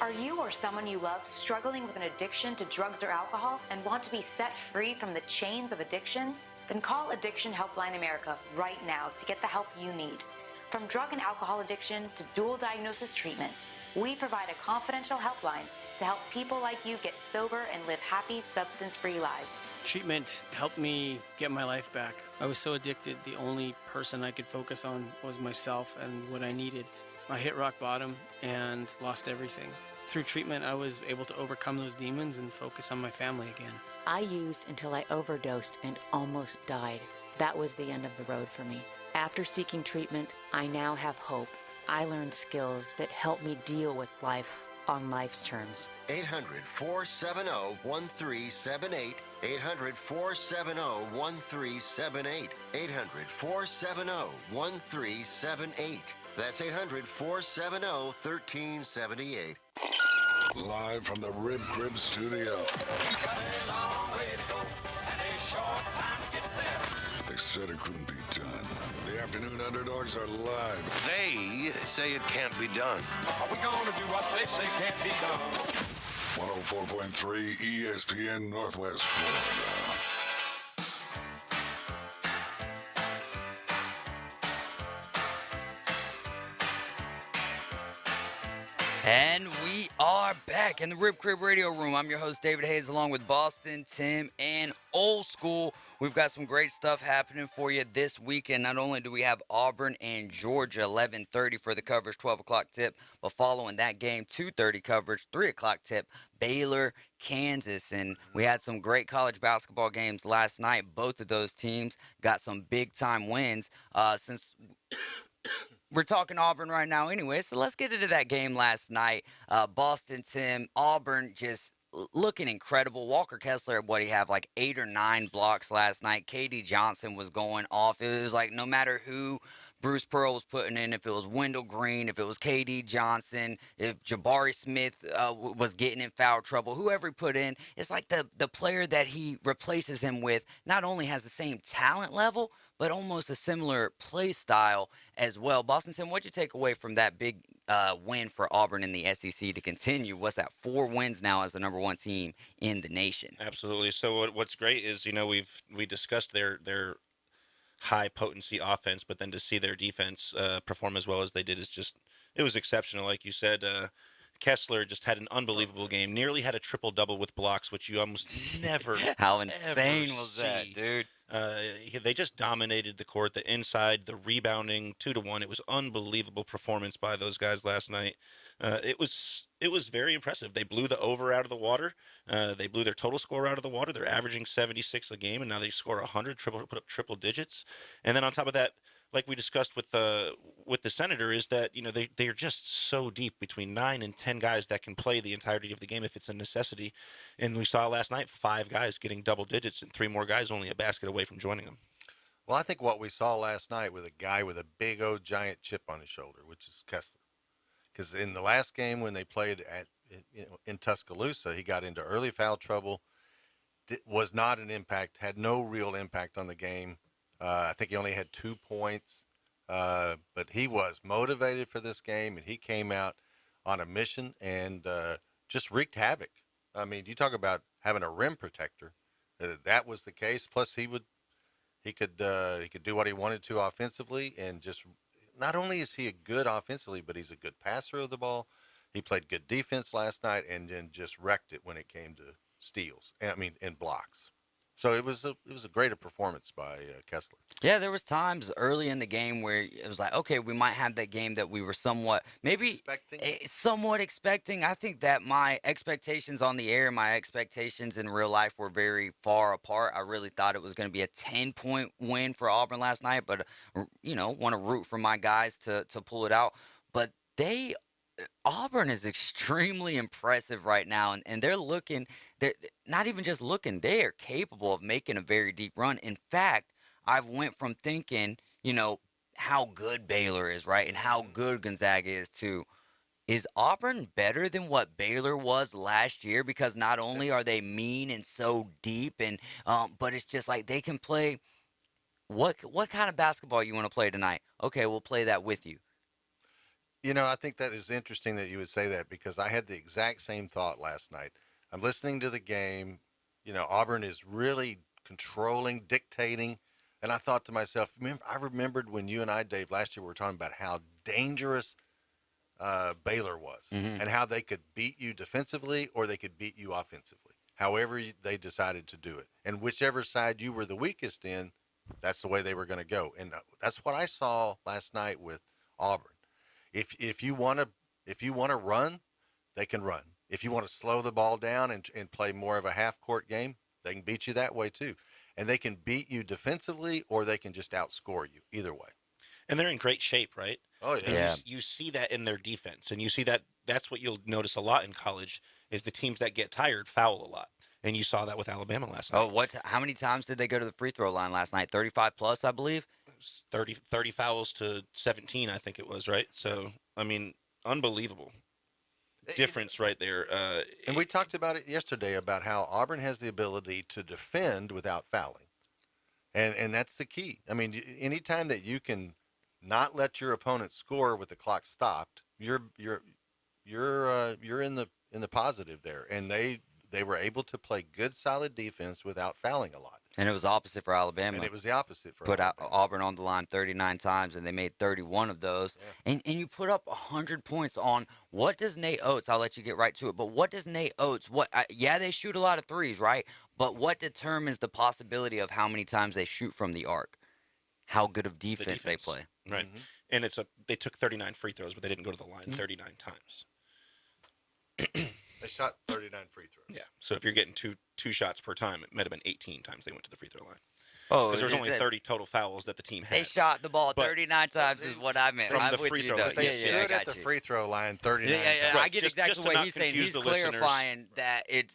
Are you or someone you love struggling with an addiction to drugs or alcohol and want to be set free from the chains of addiction? Then call Addiction Helpline America right now to get the help you need. From drug and alcohol addiction to dual diagnosis treatment, we provide a confidential helpline to help people like you get sober and live happy, substance-free lives. Treatment helped me get my life back. I was so addicted, the only person I could focus on was myself and what I needed. I hit rock bottom and lost everything. Through treatment, I was able to overcome those demons and focus on my family again. I used until I overdosed and almost died. That was the end of the road for me. After seeking treatment, I now have hope. I learned skills that help me deal with life on life's terms. 800-470-1378. 800-470-1378. 800-470-1378. That's 800-470-1378. Live from the Rib Crib Studio. They said it couldn't be done. The Afternoon Underdogs are live. They say it can't be done. Are we going to do what they say can't be done? 104.3 ESPN Northwest Florida. And we are back in the Rib Crib Radio Room. I'm your host, David Hayes, along with Boston, Tim, and Old School. We've got some great stuff happening for you this weekend. Not only do we have Auburn and Georgia, 11:30 for the coverage, 12 o'clock tip, but following that game, 2:30 coverage, 3 o'clock tip, Baylor, Kansas. And we had some great college basketball games last night. Both of those teams got some big-time wins. Since we're talking Auburn right now anyway, so let's get into that game last night. Boston, Tim, Auburn just looking incredible. Walker Kessler, what he have, like 8 or 9 blocks last night. KD Johnson was going off. It was like no matter who Bruce Pearl was putting in, if it was Wendell Green, if it was KD Johnson, if Jabari Smith was getting in foul trouble, whoever he put in, it's like the player that he replaces him with not only has the same talent level, but almost a similar play style as well. Boston, Tim, what'd you take away from that big win for Auburn in the SEC to continue? What's that, 4 wins now as the number 1 team in the nation? Absolutely. So what's great is, we discussed their high potency offense, but then to see their defense perform as well as they did it was exceptional. Like you said, Kessler just had an unbelievable game. Nearly had a triple-double with blocks, which you almost never How insane ever was that, see. dude? They just dominated the court, the inside, the rebounding, 2-1. It was unbelievable performance by those guys last night. It was very impressive. They blew the over out of the water. They blew their total score out of the water. They're averaging 76 a game, and now they score 100, put up triple digits. And then on top of that, like we discussed with the Senator, is that they are just so deep, between 9 and 10 guys that can play the entirety of the game if it's a necessity. And we saw last night 5 guys getting double digits and 3 more guys only a basket away from joining them. Well, I think what we saw last night with a guy with a big old giant chip on his shoulder, which is Kessler, because in the last game when they played in Tuscaloosa, he got into early foul trouble. Was not an impact, had no real impact on the game. I think he only had 2 points, but he was motivated for this game, and he came out on a mission and just wreaked havoc. I mean, you talk about having a rim protector. That was the case. Plus, he could do what he wanted to offensively, and just not only is he a good offensively, but he's a good passer of the ball. He played good defense last night, and then just wrecked it when it came to steals. And blocks. So it was a greater performance by Kessler. Yeah, there was times early in the game where it was like, okay, we might have that game that we were somewhat expecting. I think that my expectations on the air, my expectations in real life were very far apart. I really thought it was going to be a 10-point win for Auburn last night, but want to root for my guys to pull it out. But Auburn is extremely impressive right now, and they're not even just looking, they are capable of making a very deep run. In fact, I've went from thinking, how good Baylor is, right, and how good Gonzaga is too. Is Auburn better than what Baylor was last year? Because not only are they mean and so deep, and but it's just like they can play. What kind of basketball you want to play tonight? Okay, we'll play that with you. I think that is interesting that you would say that, because I had the exact same thought last night. I'm listening to the game. Auburn is really controlling, dictating. And I thought to myself, I remembered when you and I, Dave, last year we were talking about how dangerous Baylor was, and how they could beat you defensively or they could beat you offensively, however they decided to do it. And whichever side you were the weakest in, that's the way they were going to go. And that's what I saw last night with Auburn. If you want to run, they can run. If you want to slow the ball down and play more of a half-court game, they can beat you that way too. And they can beat you defensively, or they can just outscore you, either way. And they're in great shape, right? Oh, yeah. You see that in their defense, and you see that's what you'll notice a lot in college, is the teams that get tired foul a lot. And you saw that with Alabama last night. Oh, how many times did they go to the free throw line last night? 35 plus, I believe. 30 fouls to 17, I think it was, right? So, I mean, unbelievable difference right there. And we talked about it yesterday about how Auburn has the ability to defend without fouling. And that's the key. I mean, anytime that you can not let your opponent score with the clock stopped, you're in the positive there. And they were able to play good, solid defense without fouling a lot. And it was opposite for Alabama. And it was the opposite for Put Alabama. Auburn on the line 39 times, and they made 31 of those. Yeah. And you put up 100 points on what does Nate Oates, I'll let you get right to it, but what does Nate Oates, they shoot a lot of threes, right? But what determines the possibility of how many times they shoot from the arc? How good of defense they play. Right. Mm-hmm. And they took 39 free throws, but they didn't go to the line 39 times. They shot 39 free throws. Yeah. So if you're getting two shots per time, it might have been 18 times they went to the free throw line. Oh, because there's only 30 total fouls that the team had. They shot the ball 39 times is what I meant. From the free throw. But they stood at the free throw line 39 times. Yeah, I get exactly what he's saying. He's clarifying that it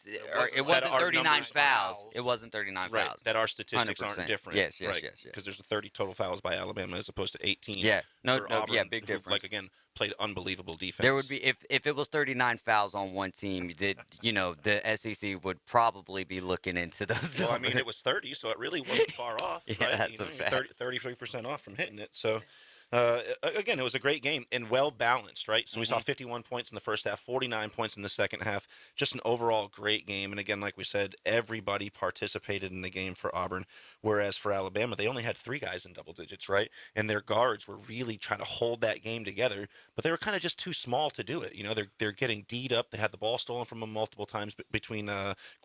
wasn't 39 fouls. It wasn't 39 right, fouls. That our statistics 100%. aren't different. Yes. Because there's 30 total fouls by Alabama as opposed to 18. Yeah. No, Auburn, big difference. Again, played unbelievable defense. There would be if it was 39 fouls on one team, the SEC would probably be looking into those. Well, I mean, it was 30, so it really wasn't far off. Yeah, right? that's a fact. 33% off from hitting it. So, again, it was a great game and well balanced, right? So we saw 51 points in the first half, 49 points in the second half. Just an overall great game. And again, like we said, everybody participated in the game for Auburn, whereas for Alabama, they only had 3 guys in double digits, right? And their guards were really trying to hold that game together, but they were kind of just too small to do it. They're getting D'd up. They had the ball stolen from them multiple times between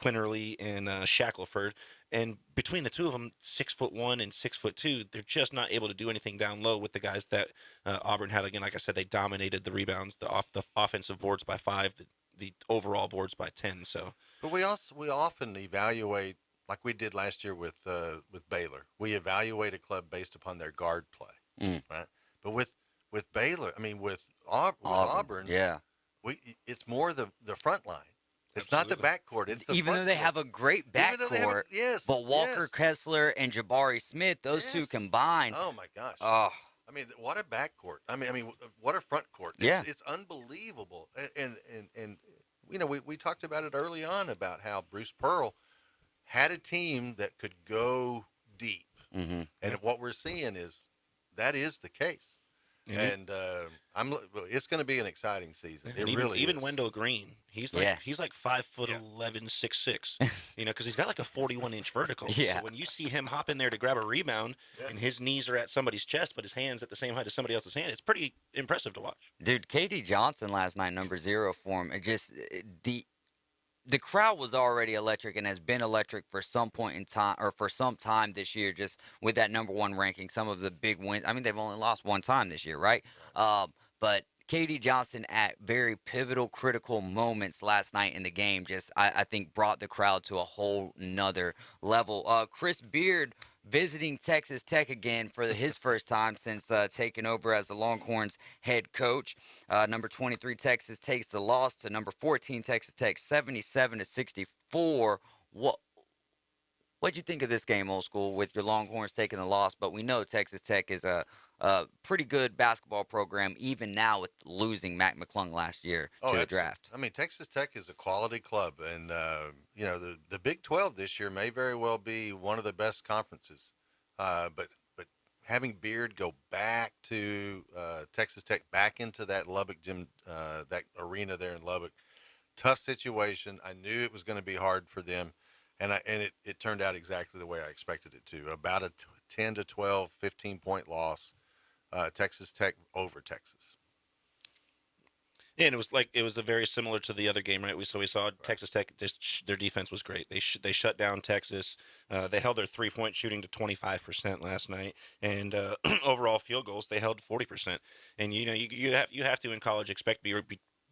Quinterly and Shackelford. And between the two of them, 6'1" and 6'2", they're just not able to do anything down low with the guys that Auburn had. Again, like I said, they dominated the rebounds, the offensive boards by 5, the overall boards by 10. So, but we often evaluate, like we did last year with Baylor. We evaluate a club based upon their guard play, right? But with Baylor, I mean with Auburn, yeah, it's more the front line. It's not the backcourt. It's the even though they have a great backcourt. Yes, but Walker Kessler and Jabari Smith, those two combined. Oh my gosh. Oh, I mean, what a backcourt. I mean, what a front court. It's unbelievable. And we talked about it early on about how Bruce Pearl had a team that could go deep, and what we're seeing is that is the case. And it's going to be an exciting season. It really even is. Wendell Green, he's like 5'11", 6'6", because he's got like a 41-inch vertical. Yeah. So when you see him hop in there to grab a rebound, and his knees are at somebody's chest, but his hands at the same height as somebody else's hand, it's pretty impressive to watch. Dude, KD Johnson last night, number 0 for him. The crowd was already electric and has been electric for some point in time, or for some time this year, just with that number 1 ranking, some of the big wins. I mean, they've only lost 1 time this year, right? But KD Johnson at very pivotal, critical moments last night in the game just, I think, brought the crowd to a whole nother level. Chris Beard visiting Texas Tech again for his first time since taking over as the Longhorns head coach. Number 23 Texas takes the loss to number 14 Texas Tech, 77-64. What'd you think of this game, Old School, with your Longhorns taking the loss? But we know Texas Tech is a pretty good basketball program, even now with losing Mac McClung last year to the draft. I mean, Texas Tech is a quality club, and the Big 12 this year may very well be one of the best conferences. But having Beard go back to Texas Tech, back into that Lubbock gym, that arena there in Lubbock, tough situation. I knew it was going to be hard for them, and it turned out exactly the way I expected it to. About a 10 to 12, 15-point loss. Texas Tech over Texas. Yeah, and it was very similar to the other game, right? We saw Texas Tech, their defense was great. They shut down Texas. They held their 3-point shooting to 25% last night, and overall field goals they held 40%. And you have to in college expect be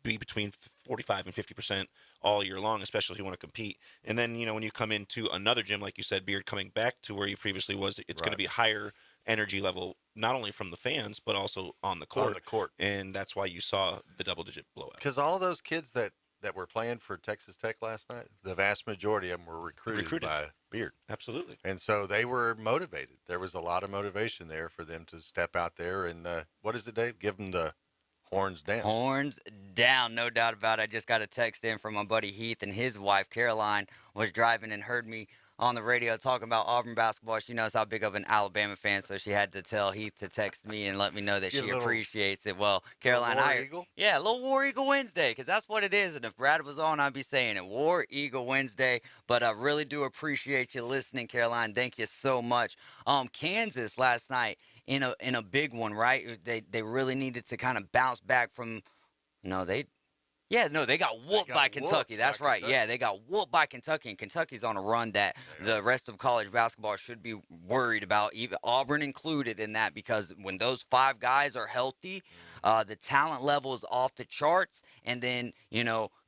between 45 and 50% all year long, especially if you want to compete. And then when you come into another gym, like you said, Beard coming back to where he previously was, it's going to be higher energy level, not only from the fans but also on the court. On the court, and that's why you saw the double-digit blowout. Because all those kids that that were playing for Texas Tech last night, the vast majority of them were recruited by Beard. Absolutely. And so they were motivated. There was a lot of motivation there for them to step out there and, what is it, Dave? Give them the horns down. Horns down, no doubt about it. I just got a text in from my buddy Heath, and his wife, Caroline, was driving and heard me on the radio talking about Auburn basketball. She knows how big of an Alabama fan, so she had to tell Heath to text me and let me know that she appreciates it. Well, Caroline, a little War Eagle Wednesday, because that's what it is. And if Brad was on, I'd be saying it, War Eagle Wednesday. But I really do appreciate you listening, Caroline. Thank you so much. Kansas last night in a big one, right? They really needed to kind of bounce back from. They got whooped by Kentucky. That's right. Yeah, they got whooped by Kentucky, and Kentucky's on a run that the rest of college basketball should be worried about, even Auburn included in that, because when those 5 guys are healthy, the talent level is off the charts, and then,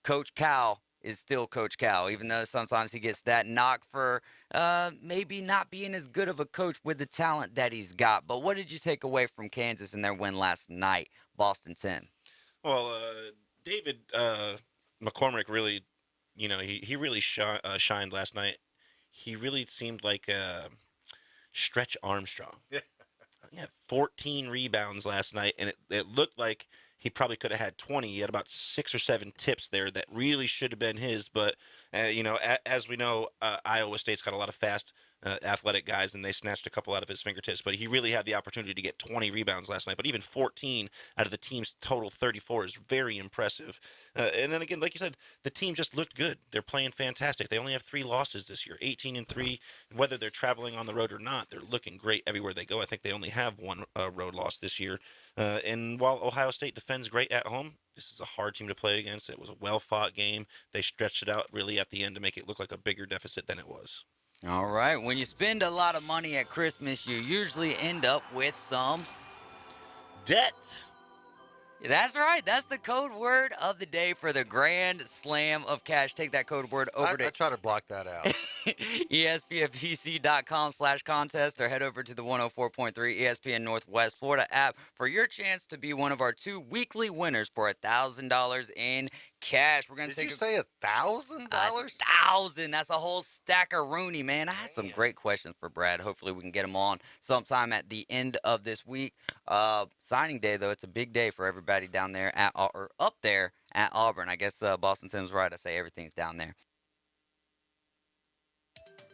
Coach Cal is still Coach Cal, even though sometimes he gets that knock for maybe not being as good of a coach with the talent that he's got. But what did you take away from Kansas in their win last night, Boston 10? Well, David McCormick really, he really shined last night. He really seemed like Stretch Armstrong. Yeah, 14 rebounds last night, and it looked like he probably could have had 20. He had about 6 or 7 tips there that really should have been his. But, as we know, Iowa State's got a lot of fast, athletic guys, and they snatched a couple out of his fingertips. But he really had the opportunity to get 20 rebounds last night. But even 14 out of the team's total 34 is very impressive. And then again, like you said, the team just looked good. They're playing fantastic. They only have 3 losses this year, 18-3. Whether they're traveling on the road or not, they're looking great everywhere they go. I think they only have 1 road loss this year. And while Ohio State defends great at home, this is a hard team to play against. It was a well-fought game. They stretched it out really at the end to make it look like a bigger deficit than it was. All right. When you spend a lot of money at Christmas, you usually end up with some debt. That's right. That's the code word of the day for the Grand Slam of Cash. Take that code word over to... I try to block that out. ESPNPC.com/contest, or head over to the 104.3 ESPN Northwest Florida app for your chance to be one of our 2 weekly winners for $1,000 in cash. We're going to take. Did you say $1,000? $1,000. That's a whole stack of Rooney, man. I had some great questions for Brad. Hopefully we can get them on sometime at the end of this week. Signing day, though, it's a big day for everybody down there or up there at Auburn. I guess Boston Tim's right. I say everything's down there.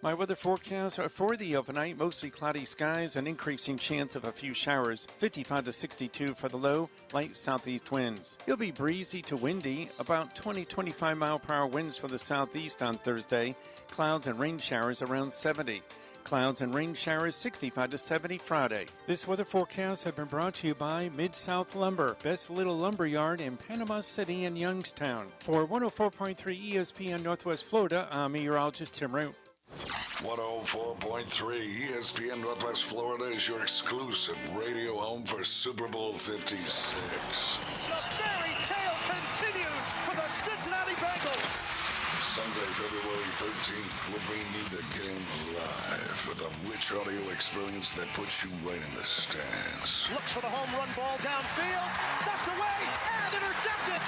My weather forecast for the overnight, mostly cloudy skies, an increasing chance of a few showers, 55 to 62 for the low, light southeast winds. It'll be breezy to windy, about 20-25 mile per hour winds for the southeast on Thursday, clouds and rain showers around 70. Clouds and rain showers 65 to 70 Friday. This weather forecast has been brought to you by Mid-South Lumber, best little lumber yard in Panama City and Youngstown. For 104.3 ESPN Northwest Florida, I'm meteorologist Tim Root. 104.3 ESPN Northwest Florida is your exclusive radio home for Super Bowl 56. The fairy tale continues for the Cincinnati Bengals. Sunday, February 13th, we'll bring you the game live with a rich audio experience that puts you right in the stands. Looks for the home run ball downfield, knocked away, and intercepted.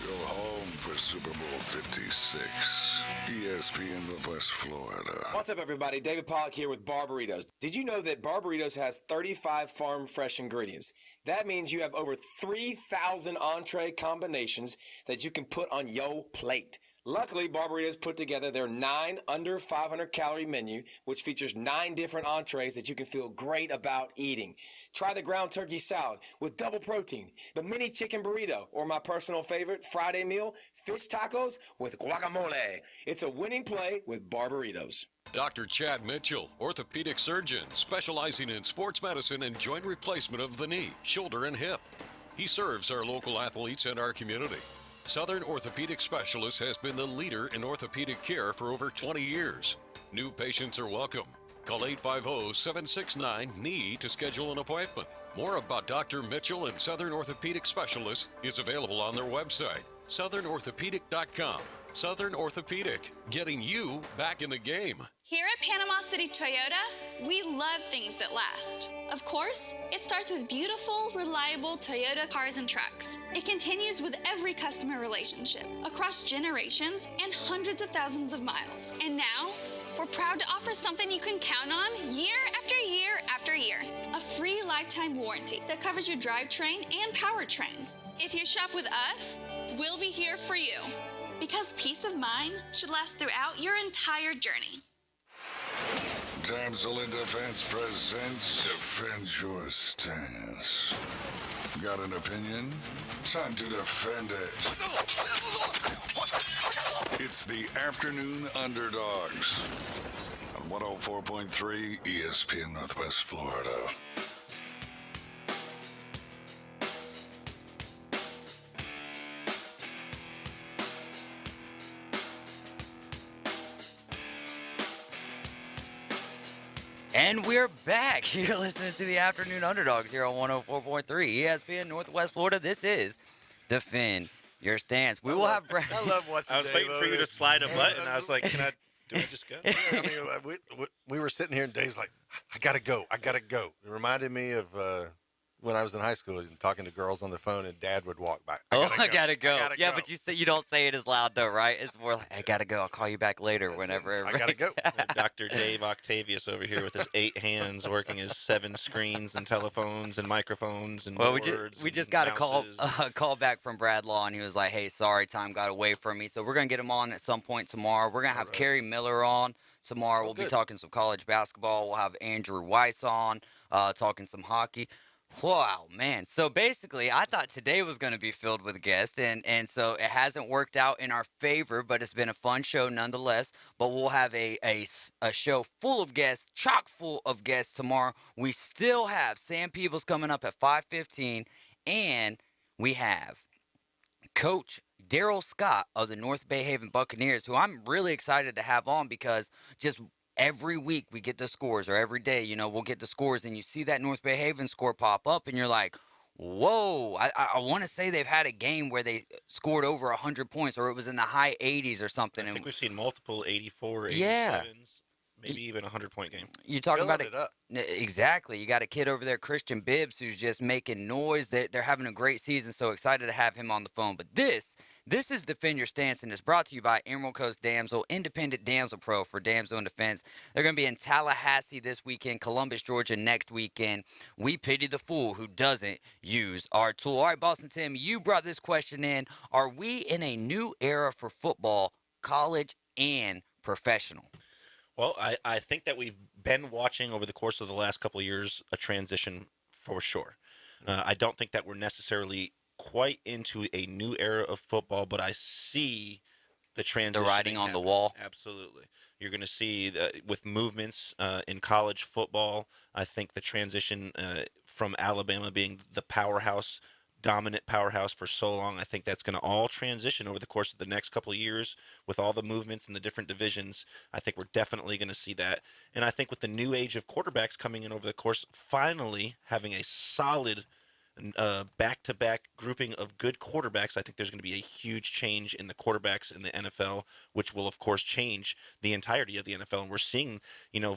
Your home for Super Bowl 56, ESPN Northwest Florida. What's up, everybody? David Pollock here with Barbaritos. Did you know that Barbaritos has 35 farm fresh ingredients? That means you have over 3,000 entree combinations that you can put on your plate. Luckily, Barbaritos put together their 9 under 500 calorie menu, which features 9 different entrees that you can feel great about eating. Try the ground turkey salad with double protein, the mini chicken burrito, or my personal favorite Friday meal, fish tacos with guacamole. It's a winning play with Barbaritos. Dr. Chad Mitchell, orthopedic surgeon, specializing in sports medicine and joint replacement of the knee, shoulder, and hip. He serves our local athletes and our community. Southern Orthopedic Specialist has been the leader in orthopedic care for over 20 years. New patients are welcome. Call 850-769-KNEE to schedule an appointment. More about Dr. Mitchell and Southern Orthopedic Specialist is available on their website, southernorthopedic.com. Southern Orthopedic, getting you back in the game. Here at Panama City Toyota, we love things that last. Of course, it starts with beautiful, reliable Toyota cars and trucks. It continues with every customer relationship, across generations and hundreds of thousands of miles. And now, we're proud to offer something you can count on year after year after year. A free lifetime warranty that covers your drivetrain and powertrain. If you shop with us, we'll be here for you. Because peace of mind should last throughout your entire journey. Damsel in Defense presents Defend Your Stance. Got an opinion? Time to defend it. It's the Afternoon Underdogs on 104.3 ESPN Northwest Florida. And we're back. You're listening to the Afternoon Underdogs here on 104.3 ESPN Northwest Florida. This is Defend Your Stance. We will have Brad. I love watching I was waiting for you to slide a button. I was like, do I just go? I mean, we were sitting here and Dave's like, I got to go. It reminded me of when I was in high school and talking to girls on the phone and Dad would walk by. I gotta go. Yeah, but you don't say it as loud though, right? It's more like, I gotta go. I'll call you back later. Whenever. I gotta go. Dr. Dave Octavius over here with his 8 hands working his 7 screens and telephones and microphones and boards. We just got a call back from Brad Law, and he was like, "Hey, sorry, time got away from me." So we're gonna get him on at some point tomorrow. We're gonna have Kerry Miller on tomorrow. We'll be talking some college basketball. We'll have Andrew Weiss on, talking some hockey. Wow, man. So basically, I thought today was going to be filled with guests, and so it hasn't worked out in our favor, but it's been a fun show nonetheless. But we'll have a show full of guests, chock full of guests tomorrow. We still have Sam Peebles coming up at 5:15, and we have Coach Daryl Scott of the North Bay Haven Buccaneers, who I'm really excited to have on because just every week we get the scores, or every day, we'll get the scores, and you see that North Bay Haven score pop up, and you're like, whoa, I want to say they've had a game where they scored over 100 points, or it was in the high 80s or something. I think we've seen multiple 84, 87s. Yeah. Maybe even a 100-point game. You're talking about it. Exactly. You got a kid over there, Christian Bibbs, who's just making noise. They're having a great season, so excited to have him on the phone. But this is Defend Your Stance, and it's brought to you by Emerald Coast Damsel, independent damsel pro for damsel in defense. They're going to be in Tallahassee this weekend, Columbus, Georgia next weekend. We pity the fool who doesn't use our tool. All right, Boston Tim, you brought this question in. Are we in a new era for football, college and professional? Well, I think that we've been watching over the course of the last couple of years a transition for sure. I don't think that we're necessarily quite into a new era of football, but I see the transition. The writing on the wall. Absolutely. You're going to see with movements in college football, I think the transition from Alabama being the dominant powerhouse for so long, I think that's going to all transition over the course of the next couple of years with all the movements in the different divisions. I think we're definitely going to see that. And I think with the new age of quarterbacks coming in over the course, finally having a solid back-to-back grouping of good quarterbacks, I think there's going to be a huge change in the quarterbacks in the NFL, which will, of course, change the entirety of the NFL. And we're seeing,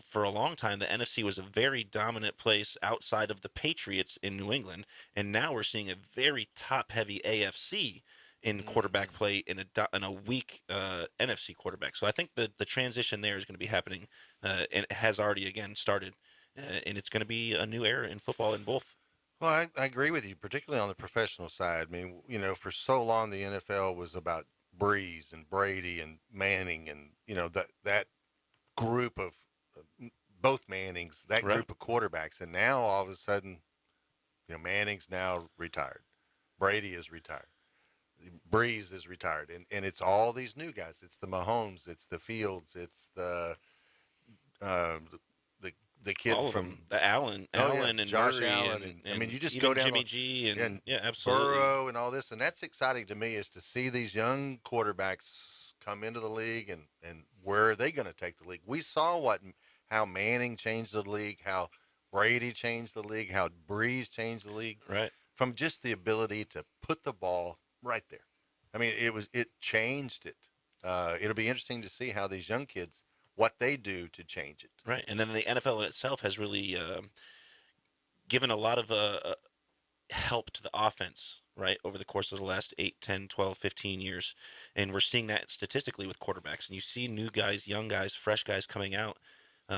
for a long time, the NFC was a very dominant place outside of the Patriots in New England, and now we're seeing a very top-heavy AFC in quarterback play in a weak NFC quarterback. So I think the transition there is going to be happening, and it has already, again, started, and it's going to be a new era in football in both. Well, I agree with you, particularly on the professional side. I mean, for so long the NFL was about Breeze and Brady and Manning and, that group of both Mannings, that group of quarterbacks. And now all of a sudden, Manning's now retired. Brady is retired. Breeze is retired. And it's all these new guys. It's the Mahomes. It's the Fields. It's the kid from the Allen and Josh Murray Allen, and I mean, you just even go down Jimmy G and yeah, absolutely, Burrow and all this, and that's exciting to me is to see these young quarterbacks come into the league and where are they going to take the league. We saw how Manning changed the league, how Brady changed the league, how Breeze changed the league, right? From just the ability to put the ball right there. I mean, it changed it. It'll be interesting to see how these young kids, what they do to change it. Right, and then the NFL in itself has really given a lot of help to the offense, right, over the course of the last 8, 10, 12, 15 years. And we're seeing that statistically with quarterbacks. And you see new guys, young guys, fresh guys coming out,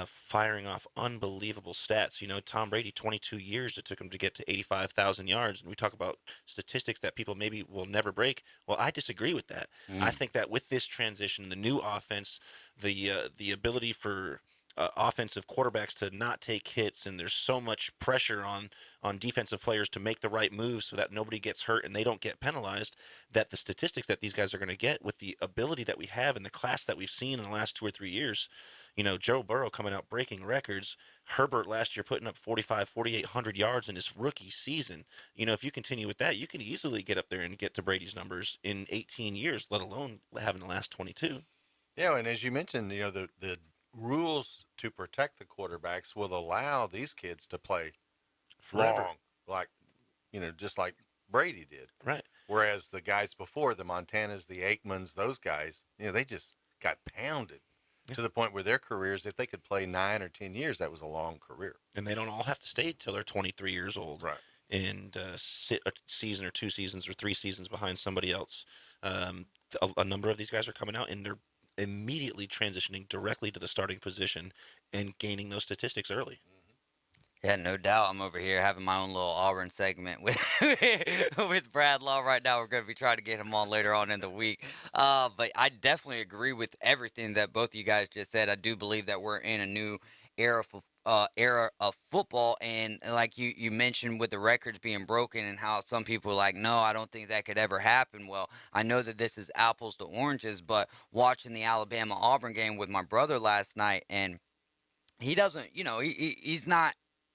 firing off unbelievable stats. You know, Tom Brady, 22 years it took him to get to 85,000 yards. And we talk about statistics that people maybe will never break. Well, I disagree with that. I think that with this transition, the new offense, the ability for offensive quarterbacks to not take hits, and there's so much pressure on defensive players to make the right moves so that nobody gets hurt and they don't get penalized, that the statistics that these guys are going to get with the ability that we have and the class that we've seen in the last 2 or 3 years, you know, Joe Burrow coming out breaking records, Herbert last year putting up 4,800 yards in his rookie season. You know, if you continue with that, you can easily get up there and get to Brady's numbers in 18 years, let alone having the last 22. Yeah, and as you mentioned, you know, the rules to protect the quarterbacks will allow these kids to play Forever. long, like, you know, just like Brady did. Right. Whereas the guys before, the Montanas, the Aikmans, those guys, you know, they just got pounded to the point where their careers, if they could play 9 or 10 years, that was a long career. And they don't all have to stay till they're 23 years old. Right. And sit a season or 2 seasons or 3 seasons behind somebody else. A number of these guys are coming out and they're immediately transitioning directly to the starting position and gaining those statistics early. Yeah, no doubt. I'm over here having my own little Auburn segment with with Brad Law right now. We're going to be trying to get him on later on in the week. But I definitely agree with everything that both of you guys just said. I do believe that we're in a new era of football, and like you mentioned with the records being broken and how some people are like, no, I don't think that could ever happen. Well, I know that this is apples to oranges, but watching the Alabama-Auburn game with my brother last night, and he doesn't, you know,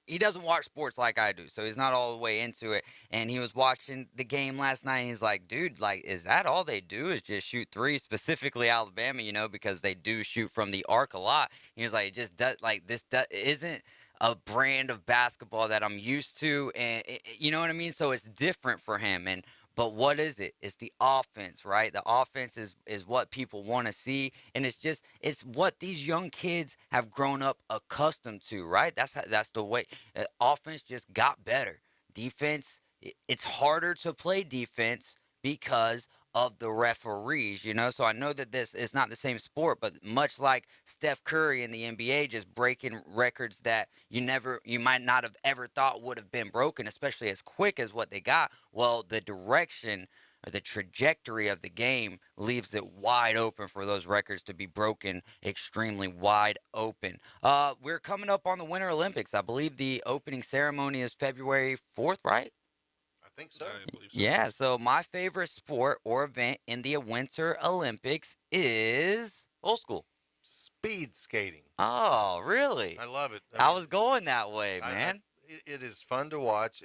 he doesn't watch sports like I do, so he's not all the way into it. And he was watching the game last night, and he's like, dude, like, is that all they do is just shoot threes, specifically Alabama, you know, because they do shoot from the arc a lot. He was like, it just does, like, isn't a brand of basketball that I'm used to, and you know what I mean? So it's different for him. But what is it? It's the offense, right? The offense is what people want to see, and it's what these young kids have grown up accustomed to, right? That's the way. Offense just got better. Defense, it's harder to play defense because of the referees, you know? So I know that this is not the same sport, but much like Steph Curry in the NBA just breaking records that you might not have ever thought would have been broken, especially as quick as what they got. Well, the direction or the trajectory of the game leaves it wide open for those records to be broken, extremely wide open. We're coming up on the Winter Olympics. I believe the opening ceremony is February 4th, right? I think so. I believe so. Yeah, so my favorite sport or event in the Winter Olympics is old school. Speed skating. Oh, really? I love it. I was going that way, man. It is fun to watch.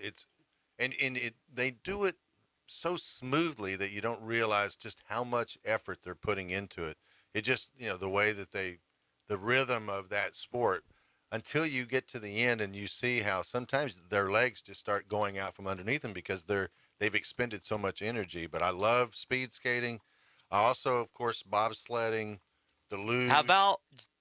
They do it so smoothly that you don't realize just how much effort they're putting into it. It just, you know, the way that the rhythm of that sport, until you get to the end and you see how sometimes their legs just start going out from underneath them because they've expended so much energy. But I love speed skating. I also, of course, bobsledding, the luge. How about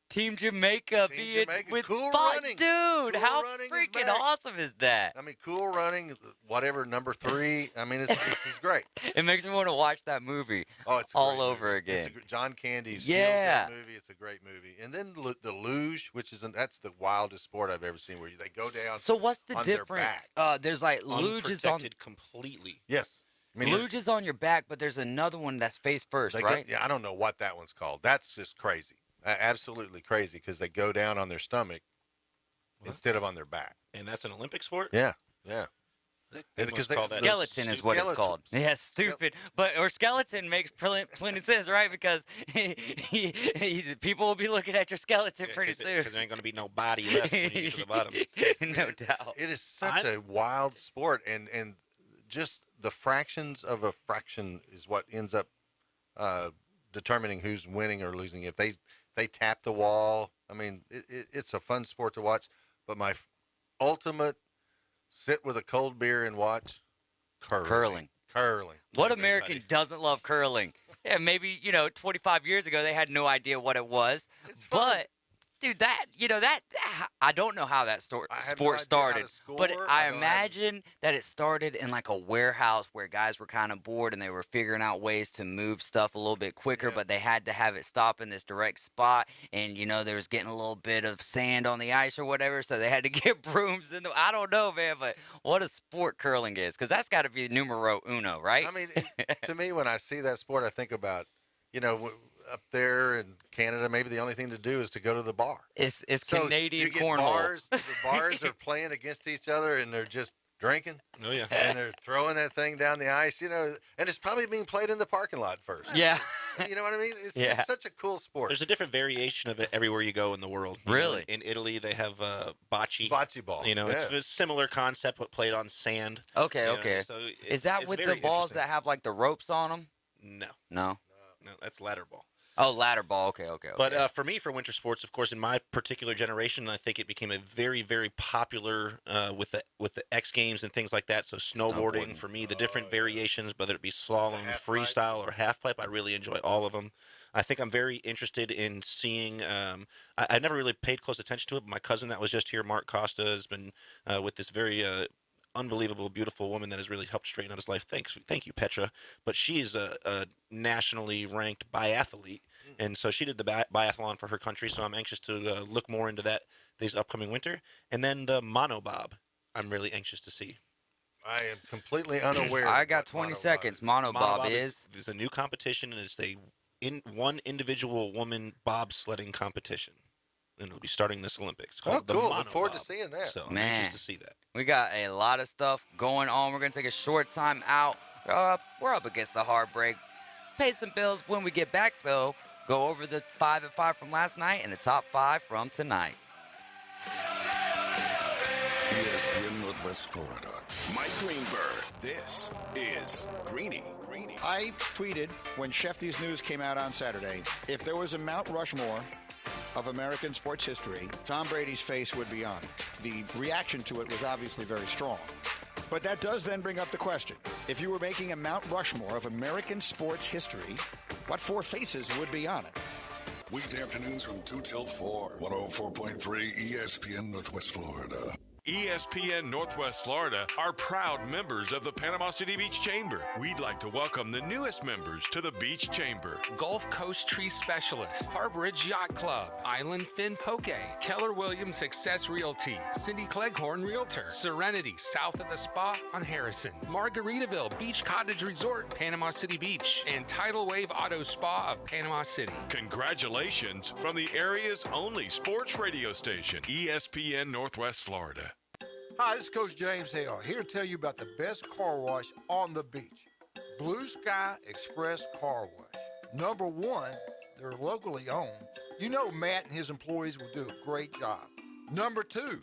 Team Jamaica being with cool fun, running. Dude, Cool how running is freaking back. awesome is that? I mean, cool running, whatever, number 3. I mean, this is great. It makes me want to watch that movie it's a all great over movie. again. John Candy steals Yeah. that movie. It's a great movie. And then the luge, which that's the wildest sport I've ever seen, where they go down. So what's the on their difference? back. There's like luge is on Unprotected completely. Yes. I mean, luge is on your back, but there's another one that's face first, right? I don't know what that one's called. That's just crazy. Absolutely crazy, because they go down on their stomach instead of on their back. And that's an Olympic sport? Yeah. Because skeleton is what it's called. Yeah, stupid. Or skeleton makes plenty sense, right? Because people will be looking at your skeleton pretty soon. Because there ain't going to be no body left when you get to the bottom. No doubt. It is such a wild sport, and just the fractions of a fraction is what ends up determining who's winning or losing. If they tap the wall, I mean, it's a fun sport to watch. But my ultimate sit with a cold beer and watch curling. Curling. What American doesn't love curling? Yeah, maybe, 25 years ago they had no idea what it was. But, dude, I don't know how that sport started. But I imagine that it started in like a warehouse where guys were kind of bored and they were figuring out ways to move stuff a little bit quicker, but they had to have it stop in this direct spot. And, there was getting a little bit of sand on the ice or whatever, so they had to get brooms in I don't know, man, but what a sport curling is, because that's got to be numero uno, right? I mean, to me, when I see that sport, I think about, up there in Canada, maybe the only thing to do is to go to the bar. It's so Canadian you get cornhole. The bars are playing against each other, and they're just drinking. Oh, yeah. And they're throwing that thing down the ice, and it's probably being played in the parking lot first. Yeah. You know what I mean? It's just such a cool sport. There's a different variation of it everywhere you go in the world. Really? In Italy, they have bocce. Bocce ball. It's a similar concept, but played on sand. Okay. So is that with the balls that have like the ropes on them? No. No, that's ladder ball. Oh, ladder ball. Okay. But for me, for winter sports, of course, in my particular generation, I think it became a very, very popular with the X Games and things like that. So snowboarding for me, the different variations, whether it be slalom, freestyle, or half pipe, I really enjoy all of them. I think I'm very interested in seeing. I never really paid close attention to it, but my cousin that was just here, Mark Costa, has been with this very unbelievable, beautiful woman that has really helped straighten out his life. Thank you, Petra. But she's a nationally ranked biathlete, and so she did the biathlon for her country. So I'm anxious to look more into that this upcoming winter. And then the monobob, I'm really anxious to see. I am completely unaware. I got 20 seconds. Monobob is a new competition, and it's one individual woman bobsledding competition. And it'll be starting this Olympics. Oh, cool. Look forward to seeing that. So I'm anxious to see that. We got a lot of stuff going on. We're going to take a short time out. We're up against the hard break. Pay some bills. When we get back, though, go over the 5 at 5 from last night and the top 5 from tonight. ESPN Northwest Florida. Mike Greenberg. This is Greeny. I tweeted when Shefty's News came out on Saturday, if there was a Mount Rushmore of American sports history, Tom Brady's face would be on it. The reaction to it was obviously very strong. But that does then bring up the question. If you were making a Mount Rushmore of American sports history, what 4 faces would be on it? Weekday afternoons from 2 till 4. 104.3 ESPN Northwest Florida. ESPN Northwest Florida are proud members of the Panama City Beach Chamber. We'd like to welcome the newest members to the Beach Chamber. Gulf Coast Tree Specialist, Harborage Yacht Club, Island Fin Poke, Keller Williams Success Realty, Cindy Cleghorn Realtor, Serenity south of the spa on Harrison, Margaritaville Beach Cottage Resort, Panama City Beach, and Tidal Wave Auto Spa of Panama City. Congratulations from the area's only sports radio station, ESPN Northwest Florida. Hi, this is Coach James Hale, here to tell you about the best car wash on the beach. Blue Sky Express Car Wash. Number 1, they're locally owned. You know Matt and his employees will do a great job. Number 2,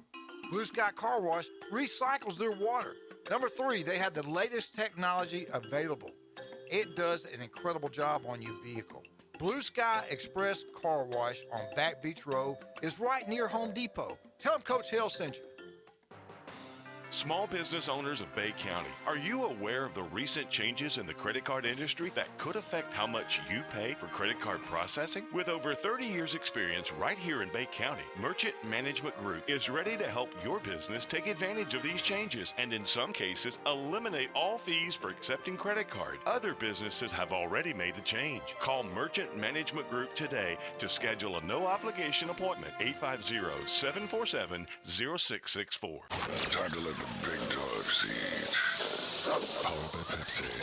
Blue Sky Car Wash recycles their water. Number 3, they have the latest technology available. It does an incredible job on your vehicle. Blue Sky Express Car Wash on Back Beach Road is right near Home Depot. Tell them Coach Hale sent you. Small business owners of Bay County, are you aware of the recent changes in the credit card industry that could affect how much you pay for credit card processing? With over 30 years experience right here in Bay County, Merchant Management Group is ready to help your business take advantage of these changes and in some cases eliminate all fees for accepting credit cards. Other businesses have already made the change. Call Merchant Management Group today to schedule a no obligation appointment. 850-747-0664. Time to let the big dogs eat. Powered by Pepsi.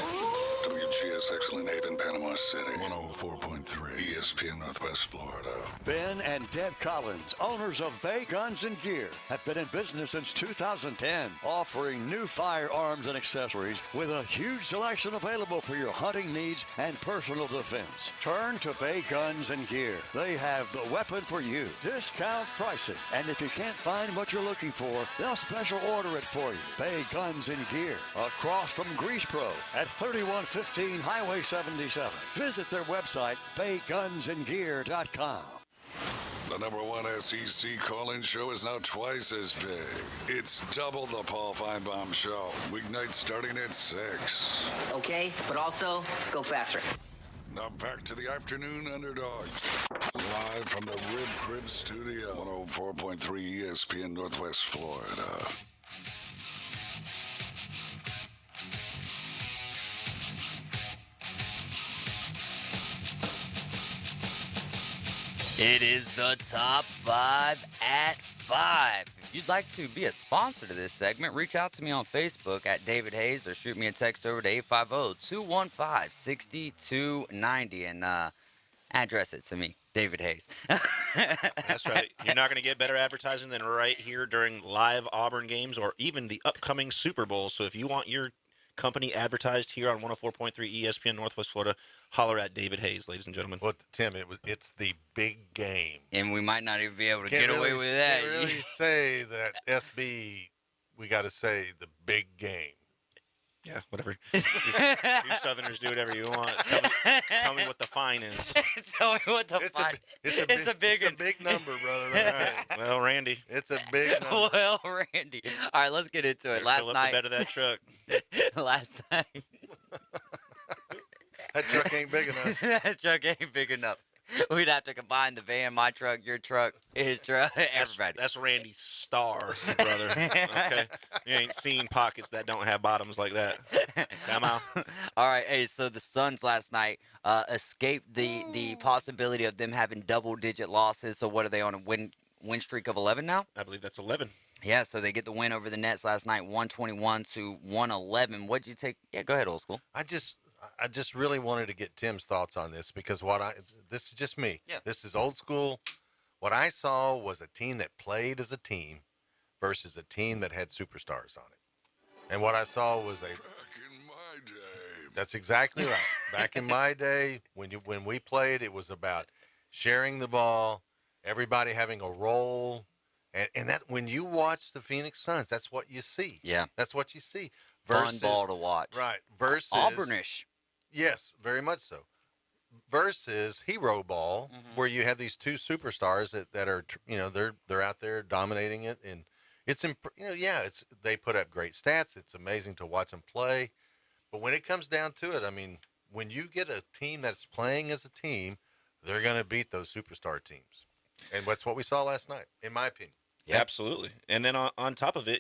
WGS Excellent Haven, Panama City. 104.3 ESPN Northwest Florida. Ben and Deb Collins, owners of Bay Guns and Gear, have been in business since 2010, offering new firearms and accessories with a huge selection available for your hunting needs and personal defense. Turn to Bay Guns and Gear. They have the weapon for you. Discount pricing. And if you can't find what you're looking for, they'll special order it for you. Bay Guns and Gear, across from Grease Pro at 3115 Highway 77. Visit their website, baygunsandgear.com. The #1 SEC call-in show is now twice as big. It's double the Paul Feinbaum Show. Weeknights starting at 6. Okay, but also go faster. Now back to the Afternoon Underdogs. Live from the Rib Crib Studio. 104.3 ESPN Northwest Florida. It is the top 5 at 5. If you'd like to be a sponsor to this segment, reach out to me on Facebook at David Hayes or shoot me a text over to 850-215-6290 and address it to me, David Hayes. That's right. You're not going to get better advertising than right here during live Auburn games or even the upcoming Super Bowl. So if you want your company advertised here on 104.3 ESPN Northwest Florida, holler at David Hayes, ladies and gentlemen. Well, Tim, it's the big game. And we might not even be able to get away with that. Can't really say that SB, we got to say the big game. Yeah, whatever. You Southerners do whatever you want. Tell me what the fine is. Tell me what the fine is. It's a big number, brother. Right? Well, Randy. It's a big number. Well, Randy. All right, let's get into it. Last fill night. up the bed of that truck. Last night. That truck ain't big enough. That truck ain't big enough. We'd have to combine the van, my truck, your truck, his truck, everybody. That's Randy's star, brother. Okay, you ain't seen pockets that don't have bottoms like that. Come on. All right, hey, so the Suns last night escaped the possibility of them having double-digit losses. So what are they on, a win streak of 11 now? I believe that's 11. Yeah, so they get the win over the Nets last night, 121-111. What'd you take? Yeah, go ahead, old school. I just really wanted to get Tim's thoughts on this because this is just me. Yeah. This is old school. What I saw was a team that played as a team versus a team that had superstars on it. And what I saw was Back in my day. That's exactly right. Back in my day, when we played, it was about sharing the ball, everybody having a role. And that when you watch the Phoenix Suns, that's what you see. Yeah. That's what you see. Fun ball to watch. Right. Versus Auburnish. Yes, very much so. Versus hero ball, where you have these two superstars that are, they're out there dominating it, and it's they put up great stats. It's amazing to watch them play, but when it comes down to it, I mean, when you get a team that's playing as a team, they're going to beat those superstar teams, and that's what we saw last night, in my opinion. Yeah, absolutely. And then on top of it,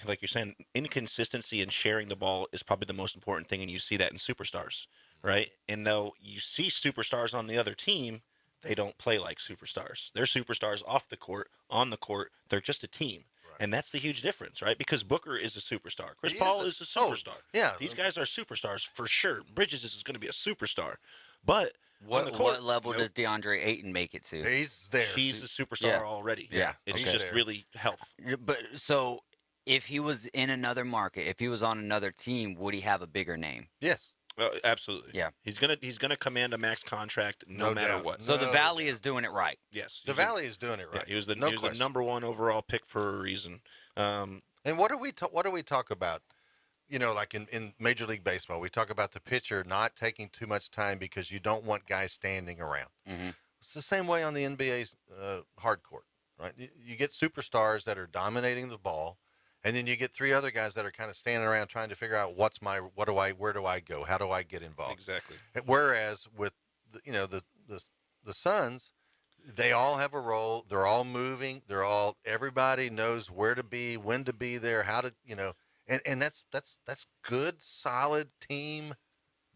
like you're saying, inconsistency in sharing the ball is probably the most important thing, and you see that in superstars, right? And though you see superstars on the other team, they don't play like superstars. They're superstars off the court, on the court. They're just a team. Right. And that's the huge difference, right? Because Booker is a superstar. Chris Paul is a superstar. Yeah. These guys are superstars for sure. Bridges is going to be a superstar. But what level does DeAndre Ayton make it to? He's there. He's a superstar already. Yeah. It's just there. really health. But so if he was in another market, if he was on another team, would he have a bigger name? Yes. Absolutely. Yeah. He's gonna command a max contract no matter doubt. what. So the Valley is doing it right. Yes. The Valley is doing it right. Yeah, he was the question. number one overall pick for a reason. And what do we talk about? Like in Major League Baseball, we talk about the pitcher not taking too much time because you don't want guys standing around. Mm-hmm. It's the same way on the NBA's hard court, right? You get superstars that are dominating the ball, and then you get three other guys that are kind of standing around trying to figure out where do I go? How do I get involved? Exactly. Whereas with the Suns, they all have a role. They're all moving. Everybody knows where to be, when to be there, how to, and that's good, solid team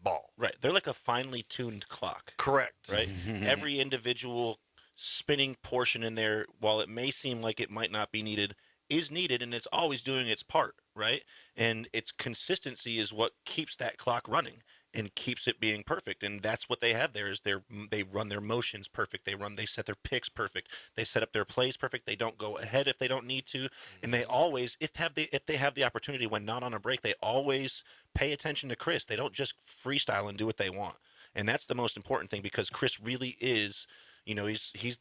ball. Right. They're like a finely tuned clock. Correct. Right. Every individual spinning portion in there, while it may seem like it might not be needed, is needed, and it's always doing its part, right? And its consistency is what keeps that clock running and keeps it being perfect. And that's what they have there is they run their motions perfect. They set their picks perfect. They set up their plays perfect. They don't go ahead if they don't need to. And they always, if they have the opportunity when not on a break, they always pay attention to Chris. They don't just freestyle and do what they want. And that's the most important thing because Chris really is, he's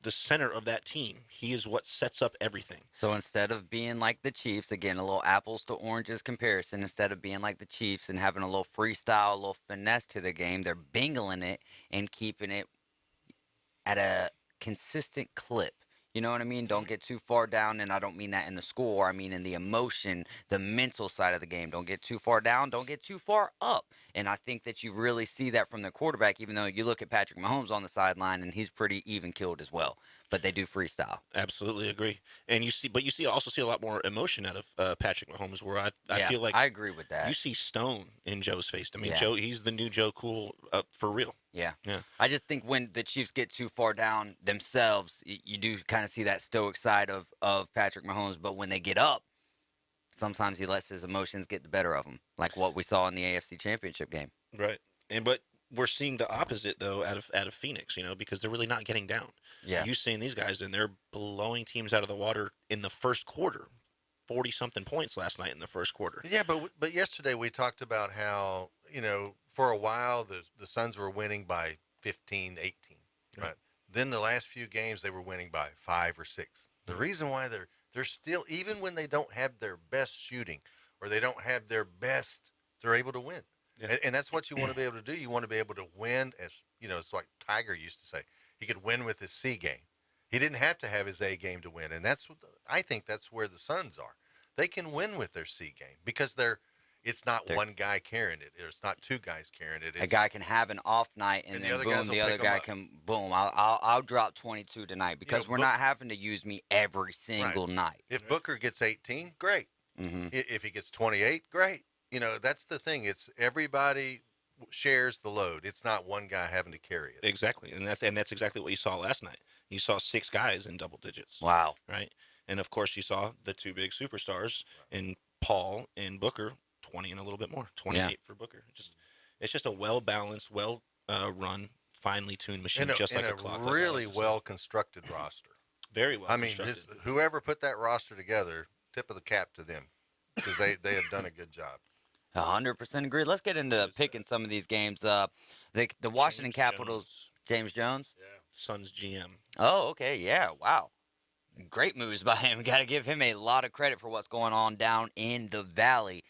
the center of that team. He is what sets up everything. So instead of being like the Chiefs, again, a little apples to oranges comparison, instead of being like the Chiefs and having a little freestyle, a little finesse to the game, they're bingling it and keeping it at a consistent clip. You know what I mean? Don't get too far down, and I don't mean that in the score. I mean in the emotion, the mental side of the game. Don't get too far down. Don't get too far up. And I think that you really see that from the quarterback, even though you look at Patrick Mahomes on the sideline, and he's pretty even-keeled as well. But they do freestyle. Absolutely agree. And you also see a lot more emotion out of Patrick Mahomes, where I Yeah, feel like I agree with that. you see stone in Joe's face. I mean, Yeah. Joe, he's the new Joe Cool for real. Yeah. Yeah. I just think when the Chiefs get too far down themselves, you do kind of see that stoic side of Patrick Mahomes. But when they get up, sometimes he lets his emotions get the better of him, like what we saw in the AFC Championship game. Right. But we're seeing the opposite though out of Phoenix, because they're really not getting down. Yeah. You seeing these guys and they're blowing teams out of the water in the first quarter. 40-something points last night in the first quarter. Yeah, but yesterday we talked about how, for a while the Suns were winning by 15, 18, right? Then the last few games they were winning by 5 or 6. The reason why they're still, even when they don't have their best shooting or they don't have their best, they're able to win. Yeah. And that's what you want to be able to do. You want to be able to win as, it's like Tiger used to say. He could win with his C game. He didn't have to have his A game to win. And I think that's where the Suns are. They can win with their C game because it's not one guy carrying it. It's not two guys carrying it. A guy can have an off night and then boom, the other guy can boom. I'll drop 22 tonight because we're not having to use me every single night. If Booker gets 18, great. Mm-hmm. If he gets 28, great. That's the thing. It's everybody shares the load. It's not one guy having to carry it. Exactly, and that's exactly what you saw last night. You saw 6 guys in double digits. Wow. Right. And of course, you saw the 2 big superstars in Paul and Booker, 20 and a little bit more, 28 for Booker. It's just a well-balanced, well-run, finely tuned machine, just like a clock. A really well-constructed roster. Very well constructed. I mean, whoever put that roster together, tip of the cap to them, because they have done a good job. 100% agree. Let's get into picking some of these games. The Washington Capitals, James Jones? Yeah. Suns GM. Oh, okay. Yeah. Wow. Great moves by him. Got to give him a lot of credit for what's going on down in the Valley.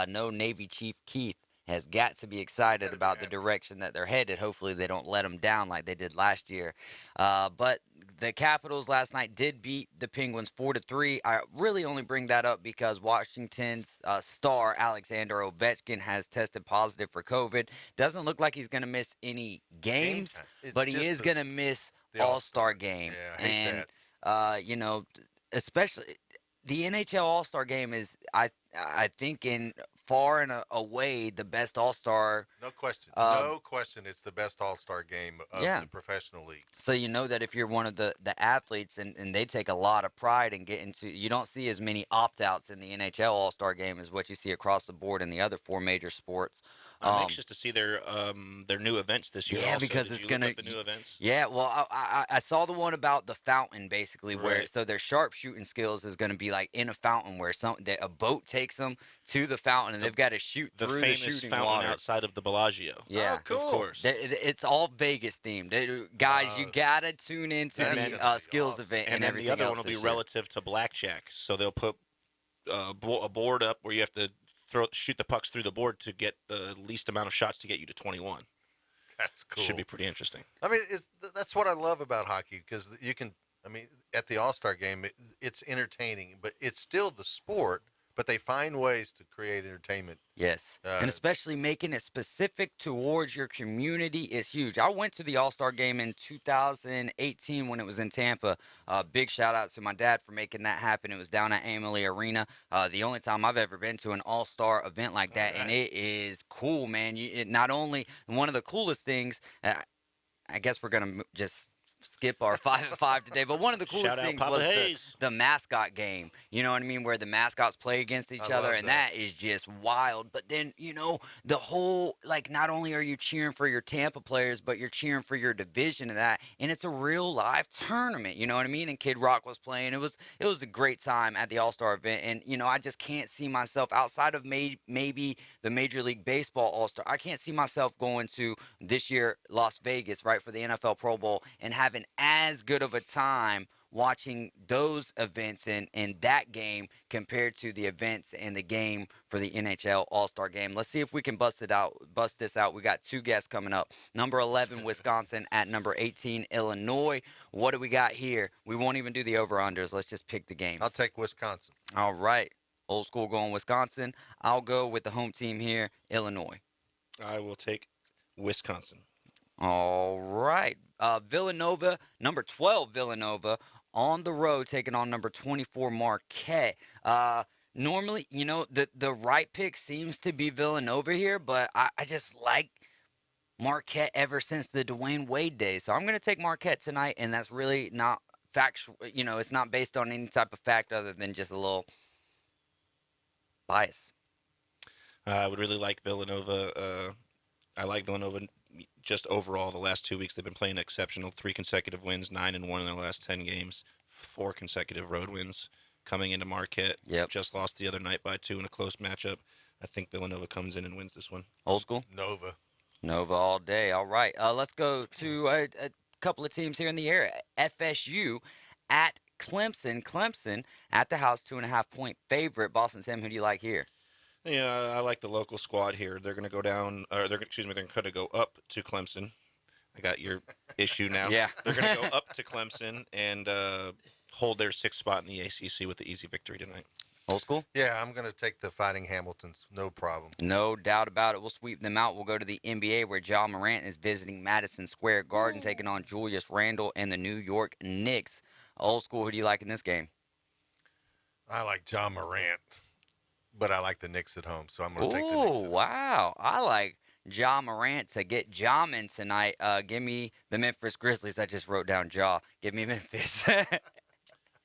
No Navy Chief Keith has got to be excited about the direction that they're headed. Hopefully they don't let them down like they did last year. But the Capitals last night did beat the Penguins 4-3. I really only bring that up because Washington's star, Alexander Ovechkin, has tested positive for COVID. Doesn't look like he's going to miss any games, but he is going to miss the All-Star game. Yeah, I hate that. Especially the NHL All-Star game is, I think, in far and away the best All-Star. No question. No question. It's the best All-Star game of the professional league. So you know that if you're one of the athletes and they take a lot of pride in getting to, you don't see as many opt-outs in the NHL All-Star game as what you see across the board in the other 4 major sports. I'm anxious to see their new events this year. Yeah, also. because Did it's you gonna. look up the new events. Yeah, well, I saw the one about the fountain, basically, where Right. so their sharpshooting skills is going to be like in a fountain where a boat takes them to the fountain and they've got to shoot The through famous the shooting fountain water outside of the Bellagio. Yeah, Oh, cool. Of course. It's all Vegas themed, guys. You gotta tune into the skills event And and then everything the other else one will be this year. relative to blackjack. So they'll put a board up where you have to shoot the pucks through the board to get the least amount of shots to get you to 21. That's cool. Should be pretty interesting. I mean, that's what I love about hockey because you can. I mean, at the All-Star game, it's entertaining, but it's still the sport. But they find ways to create entertainment. Yes, and especially making it specific towards your community is huge. I went to the All-Star game in 2018 when it was in Tampa. Big shout-out to my dad for making that happen. It was down at Amalie Arena. The only time I've ever been to an All-Star event like that, and it is cool, man. Not only one of the coolest things, I guess we're going to just skip our 5 at 5 today, but one of the coolest things was the mascot game. You know what I mean? Where the mascots play against each other, and that is just wild. But then, the whole, like, not only are you cheering for your Tampa players, but you're cheering for your division of that, and it's a real live tournament. You know what I mean? And Kid Rock was playing. It was a great time at the All-Star event, and I just can't see myself outside of maybe the Major League Baseball All-Star. I can't see myself going to this year Las Vegas, right, for the NFL Pro Bowl and having having as good of a time watching those events in that game compared to the events in the game for the NHL All-Star Game. Let's see if we can bust this out. We got 2 guests coming up. Number 11, Wisconsin, at number 18, Illinois. What do we got here? We won't even do the over-unders. Let's just pick the games. I'll take Wisconsin. All right. Old school going Wisconsin. I'll go with the home team here, Illinois. I will take Wisconsin. All right. Villanova, number 12, Villanova, on the road taking on number 24, Marquette. Normally, the right pick seems to be Villanova here, but I just like Marquette ever since the Dwayne Wade days. So I'm going to take Marquette tonight, and that's really not factual. It's not based on any type of fact other than just a little bias. I would really like Villanova. I like Villanova just overall. The last 2 weeks they've been playing exceptional. 3 consecutive wins, 9-1 in their last 10 games, 4 consecutive road wins. Coming into Marquette, just lost the other night by 2 in a close matchup. I think Villanova comes in and wins this one. Old school? Nova all day. All right. Let's go to a couple of teams here in the area. FSU at Clemson. Clemson at the house, 2.5-point favorite. Boston Tim, who do you like here? Yeah, I like the local squad here. They're going to go down, or they're going to go up to Clemson. I got your issue now. Yeah. They're going to go up to Clemson and hold their 6th spot in the ACC with the easy victory tonight. Old school? Yeah, I'm going to take the Fighting Hamiltons. No problem. No doubt about it. We'll sweep them out. We'll go to the NBA where Ja Morant is visiting Madison Square Garden, taking on Julius Randle and the New York Knicks. Old school, who do you like in this game? I like Ja Morant, but I like the Knicks at home, so I'm going to take the Knicks. Oh, wow. I like Ja Morant to get Jamin tonight. Give me the Memphis Grizzlies. I just wrote down Ja. Give me Memphis.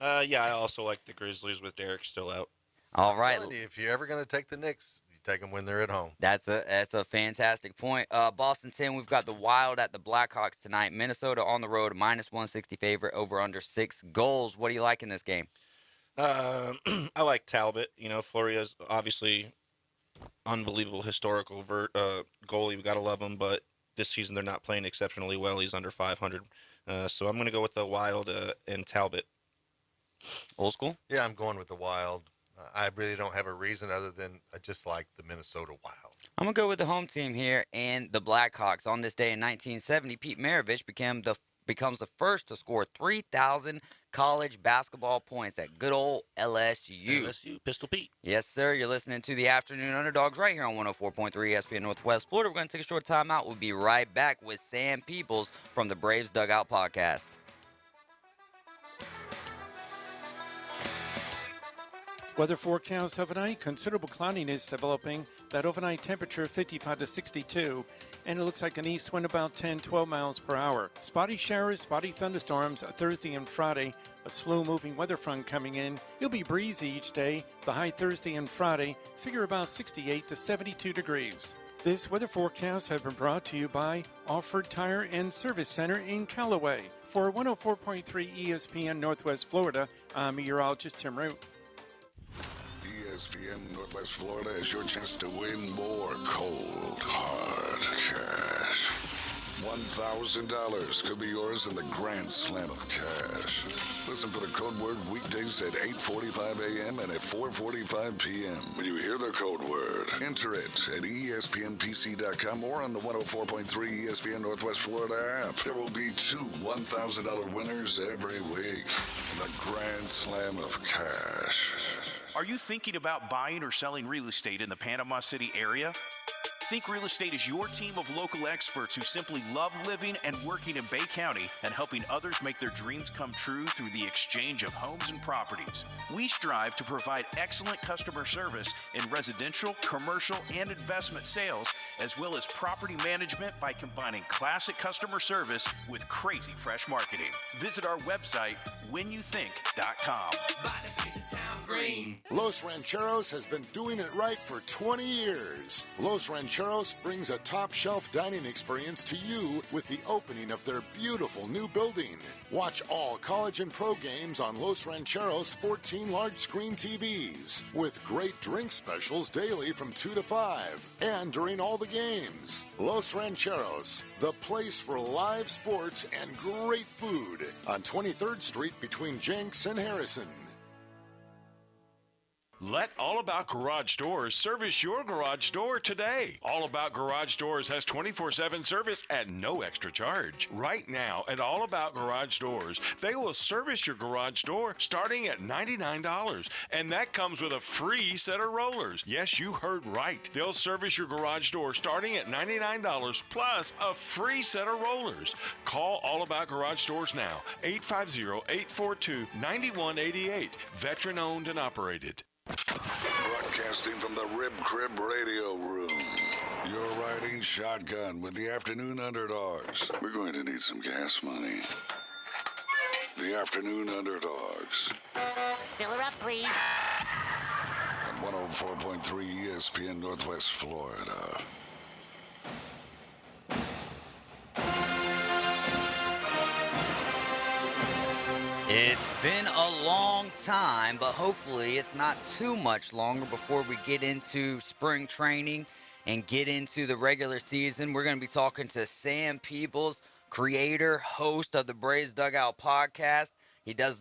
Yeah, I also like the Grizzlies with Derek still out. All right. If you're ever going to take the Knicks, you take them when they're at home. That's a fantastic point. Boston 10, we've got the Wild at the Blackhawks tonight. Minnesota on the road, -160 favorite, over under 6 goals. What do you like in this game? I like Talbot. Floria's obviously unbelievable historical goalie. We got to love him, but this season they're not playing exceptionally well. He's under 500. So I'm going to go with the Wild and Talbot. Old school? Yeah, I'm going with the Wild. I really don't have a reason other than I just like the Minnesota Wild. I'm going to go with the home team here and the Blackhawks. On this day in 1970, Pete Maravich becomes the first to score 3,000 college basketball points at good old LSU. LSU, Pistol Pete. Yes, sir. You're listening to the Afternoon Underdogs right here on 104.3 ESPN Northwest Florida. We're going to take a short time out. We'll be right back with Sam Peebles from the Braves Dugout Podcast. Weather forecast overnight, considerable cloudiness developing. That overnight temperature 55 to 62, and it looks like an east wind about 10-12 miles per hour. Spotty showers, spotty thunderstorms Thursday and Friday. A slow-moving weather front coming in. It'll be breezy each day. The high Thursday and Friday figure about 68 to 72 degrees. This weather forecast has been brought to you by Offord Tire and Service Center in Callaway. For 104.3 ESPN Northwest Florida, I'm meteorologist Tim Root. ESPN Northwest Florida is your chance to win more cold, hard cash. $1,000 could be yours in the Grand Slam of Cash. Listen for the code word weekdays at 8:45 a.m. and at 4:45 p.m. When you hear the code word, enter it at ESPNPC.com or on the 104.3 ESPN Northwest Florida app. There will be 2 $1,000 winners every week in the Grand Slam of Cash. Are you thinking about buying or selling real estate in the Panama City area? Think Real Estate is your team of local experts who simply love living and working in Bay County and helping others make their dreams come true through the exchange of homes and properties. We strive to provide excellent customer service in residential, commercial, and investment sales, as well as property management by combining classic customer service with crazy fresh marketing. Visit our website, whenyouthink.com. Los Rancheros has been doing it right for 20 years. Los Rancheros Rancheros brings a top-shelf dining experience to you with the opening of their beautiful new building. Watch all college and pro games on Los Rancheros 14 large-screen TVs with great drink specials daily from 2 to 5 and during all the games. Los Rancheros, the place for live sports and great food on 23rd Street between Jenks and Harrison. Let All About Garage Doors service your garage door today. All About Garage Doors has 24/7 service at no extra charge. Right now at All About Garage Doors, they will service your garage door starting at $99. And that comes with a free set of rollers. Yes, you heard right. They'll service your garage door starting at $99 plus a free set of rollers. Call All About Garage Doors now. 850-842-9188. Veteran owned and operated. Broadcasting from the Rib Crib Radio Room. You're riding shotgun with the Afternoon Underdogs. We're going to need some gas money. The Afternoon Underdogs. Fill her up, please. At 104.3 ESPN Northwest Florida. It's been a long time, but hopefully it's not too much longer before we get into spring training and get into the regular season. We're going to be talking to Sam Peebles, creator, host of the Braves Dugout podcast. He does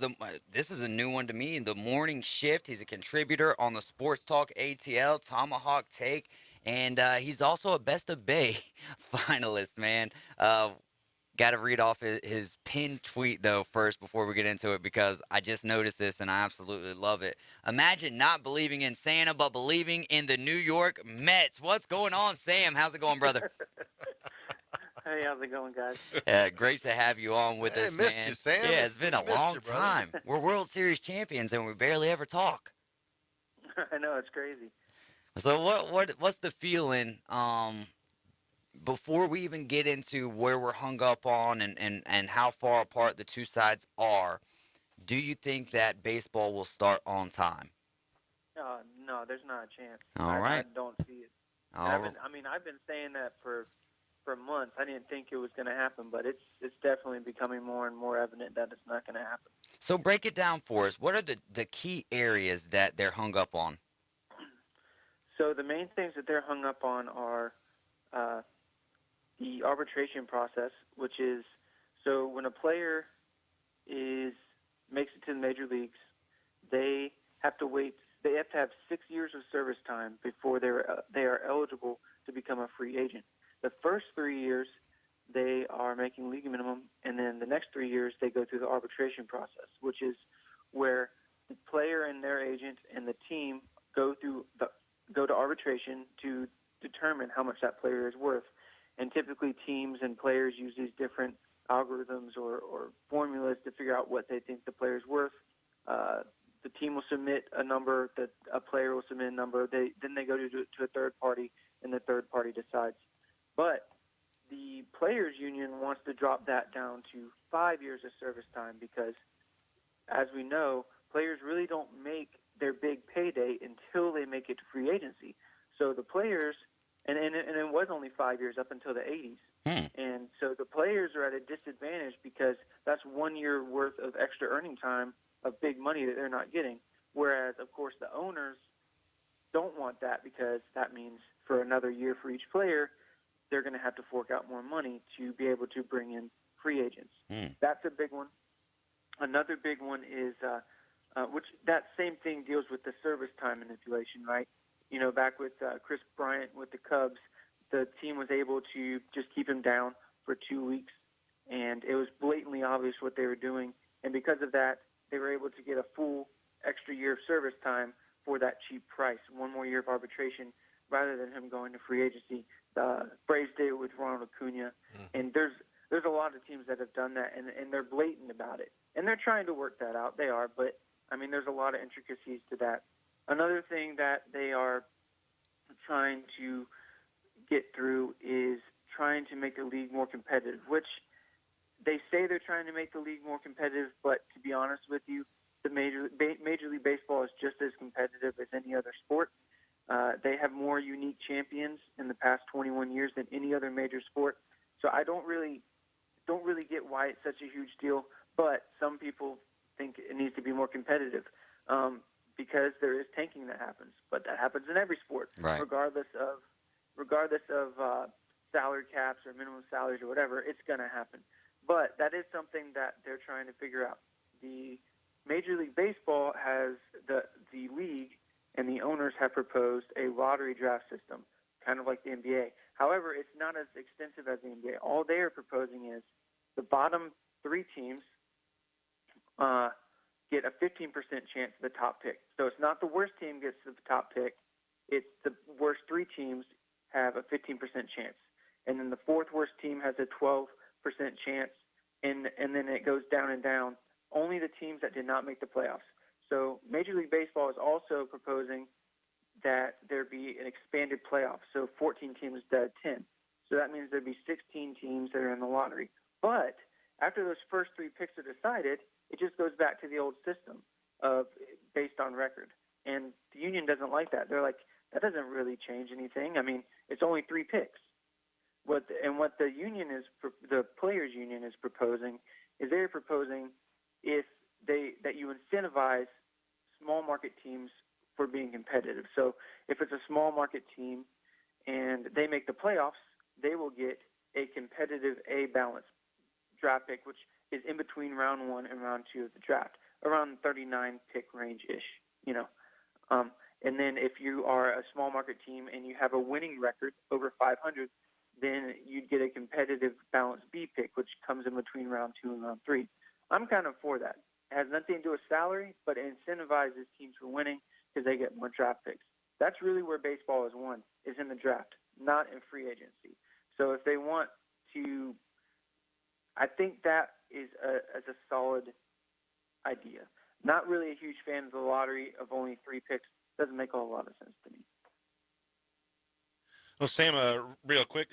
this is a new one to me, the morning shift. He's a contributor on the Sports Talk ATL, Tomahawk Take, and he's also a Best of Bay finalist, man. Got to read off his pinned tweet, though, first before we get into it, because I just noticed this and I absolutely love it. Imagine not believing in Santa, but believing in the New York Mets. What's going on, Sam? How's it going, brother? Hey, how's it going, guys? Great to have you on with us, man. Missed you, Sam. Yeah, it's been a long time. We're World Series champions, and we barely ever talk. I know, it's crazy. So what's the feeling before we even get into where we're hung up on and how far apart the two sides are? Do you think that baseball will start on time? No, there's not a chance. All right. I don't see it. I've been saying that for months. I didn't think it was going to happen, but it's definitely becoming more and more evident that it's not going to happen. So break it down for us. What are the key areas that they're hung up on? So the main things that they're hung up on are the arbitration process, which is, so when a player makes it to the major leagues, they have to wait. They have to have 6 years of service time before they are eligible to become a free agent. The first 3 years, they are making league minimum, and then the next 3 years, they go through the arbitration process, which is where the player and their agent and the team go to arbitration to determine how much that player is worth. And typically teams and players use these different algorithms or formulas to figure out what they think the player is worth. The team will submit a number, a player will submit a number. Then they go to a third party, and the third party decides. But the players' union wants to drop that down to 5 years of service time because, as we know, players really don't make their big payday until they make it to free agency. So the players, and it was only 5 years up until the 80s. And so the players are at a disadvantage because that's 1 year worth of extra earning time of big money that they're not getting. Whereas, of course, the owners don't want that because that means for another year for each player, they're going to have to fork out more money to be able to bring in free agents. That's a big one. Another big one is, which that same thing deals with the service time manipulation, right? You know, back with Chris Bryant with the Cubs, the team was able to just keep him down for 2 weeks, and it was blatantly obvious what they were doing. And because of that, they were able to get a full extra year of service time for that cheap price, one more year of arbitration, rather than him going to free agency. The Braves did it with Ronald Acuna, and there's a lot of teams that have done that, and they're blatant about it. And they're trying to work that out. They are, but, I mean, there's a lot of intricacies to that. Another thing that they are trying to get through is trying to make the league more competitive, which they say they're trying to make the league more competitive, but to be honest with you, the Major League Baseball is just as competitive as any other sport. They have more unique champions in the past there is tanking that happens, but that happens in every sport, Right. regardless of salary caps or minimum salaries or whatever. It's going to happen. But that is something that they're trying to figure out. The Major League Baseball has the league and the owners have proposed a lottery draft system, kind of like the NBA. However, it's not as extensive as the NBA. All they are proposing is the bottom 3 teams get a 15% chance of the top pick. So it's not the worst team gets the top pick. It's the worst 3 teams have a 15% chance. And then the 4th worst team has a 12% chance. And then it goes down and down. Only the teams that did not make the playoffs. So Major League Baseball is also proposing that there be an expanded playoff. So 14 teams instead of 10. So that means there'd be 16 teams that are in the lottery. But after those first 3 picks are decided, it just goes back to the old system of based on record. And the union doesn't like that. They're like, that doesn't really change anything. I mean, it's only 3 picks. What the union is, the players' union is proposing, is they're proposing that you incentivize small market teams for being competitive. So if it's a small market team and they make the playoffs, they will get a competitive A-balanced draft pick, which is in between round 1 and round 2 of the draft, around 39 pick range-ish, you know. And then if you are a small market team and you have a winning record over 500, then you'd get a competitive balanced B pick, which comes in between round 2 and round 3. I'm kind of for that. It has nothing to do with salary, but it incentivizes teams for winning because they get more draft picks. That's really where baseball is won, is in the draft, not in free agency. So if they want to, I think that is a solid idea. Not really a huge fan of the lottery of only 3 picks. Doesn't make a whole lot of sense to me. Well, Sam, real quick,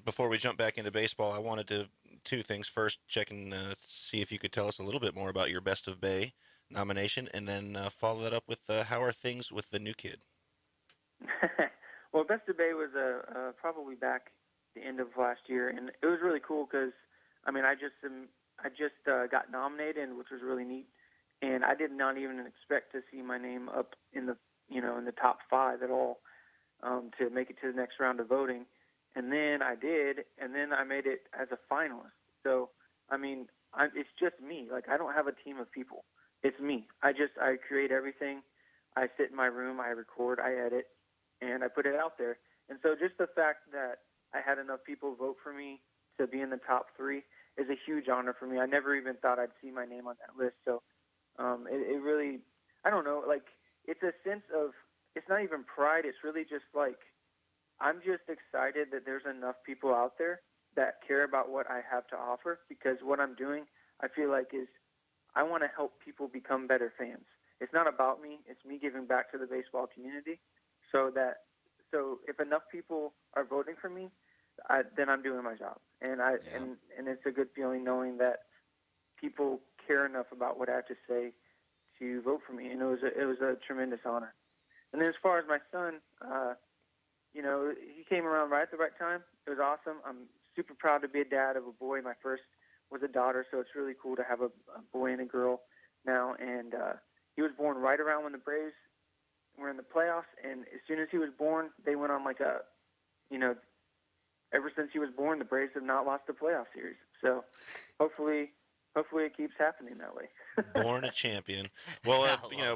before we jump back into baseball, I wanted to 2 things. First, check and see if you could tell us a little bit more about your Best of Bay nomination, and then follow that up with how are things with the new kid? Well, Best of Bay was probably back the end of last year, and it was really cool because, I mean, I just got nominated, which was really neat, and I did not even expect to see my name up in the in the top 5 at all to make it to the next round of voting. And then I did, and then I made it as a finalist. So, I mean, it's just me. Like, I don't have a team of people. It's me. I create everything. I sit in my room, I record, I edit, and I put it out there. And so just the fact that I had enough people vote for me to be in the top 3 is a huge honor for me. I never even thought I'd see my name on that list. So it really, I don't know, like, it's a sense of, it's not even pride. It's really just like, I'm just excited that there's enough people out there that care about what I have to offer, because what I'm doing, I feel like, is I want to help people become better fans. It's not about me. It's me giving back to the baseball community. So if enough people are voting for me, then I'm doing my job. And and it's a good feeling knowing that people care enough about what I have to say to vote for me. And it was a tremendous honor. And then as far as my son, he came around right at the right time. It was awesome. I'm super proud to be a dad of a boy. My first was a daughter, so it's really cool to have a boy and a girl now. And he was born right around when the Braves were in the playoffs. And as soon as he was born, they went on like ever since he was born, the Braves have not lost a playoff series. So hopefully it keeps happening that way. Born a champion. Well,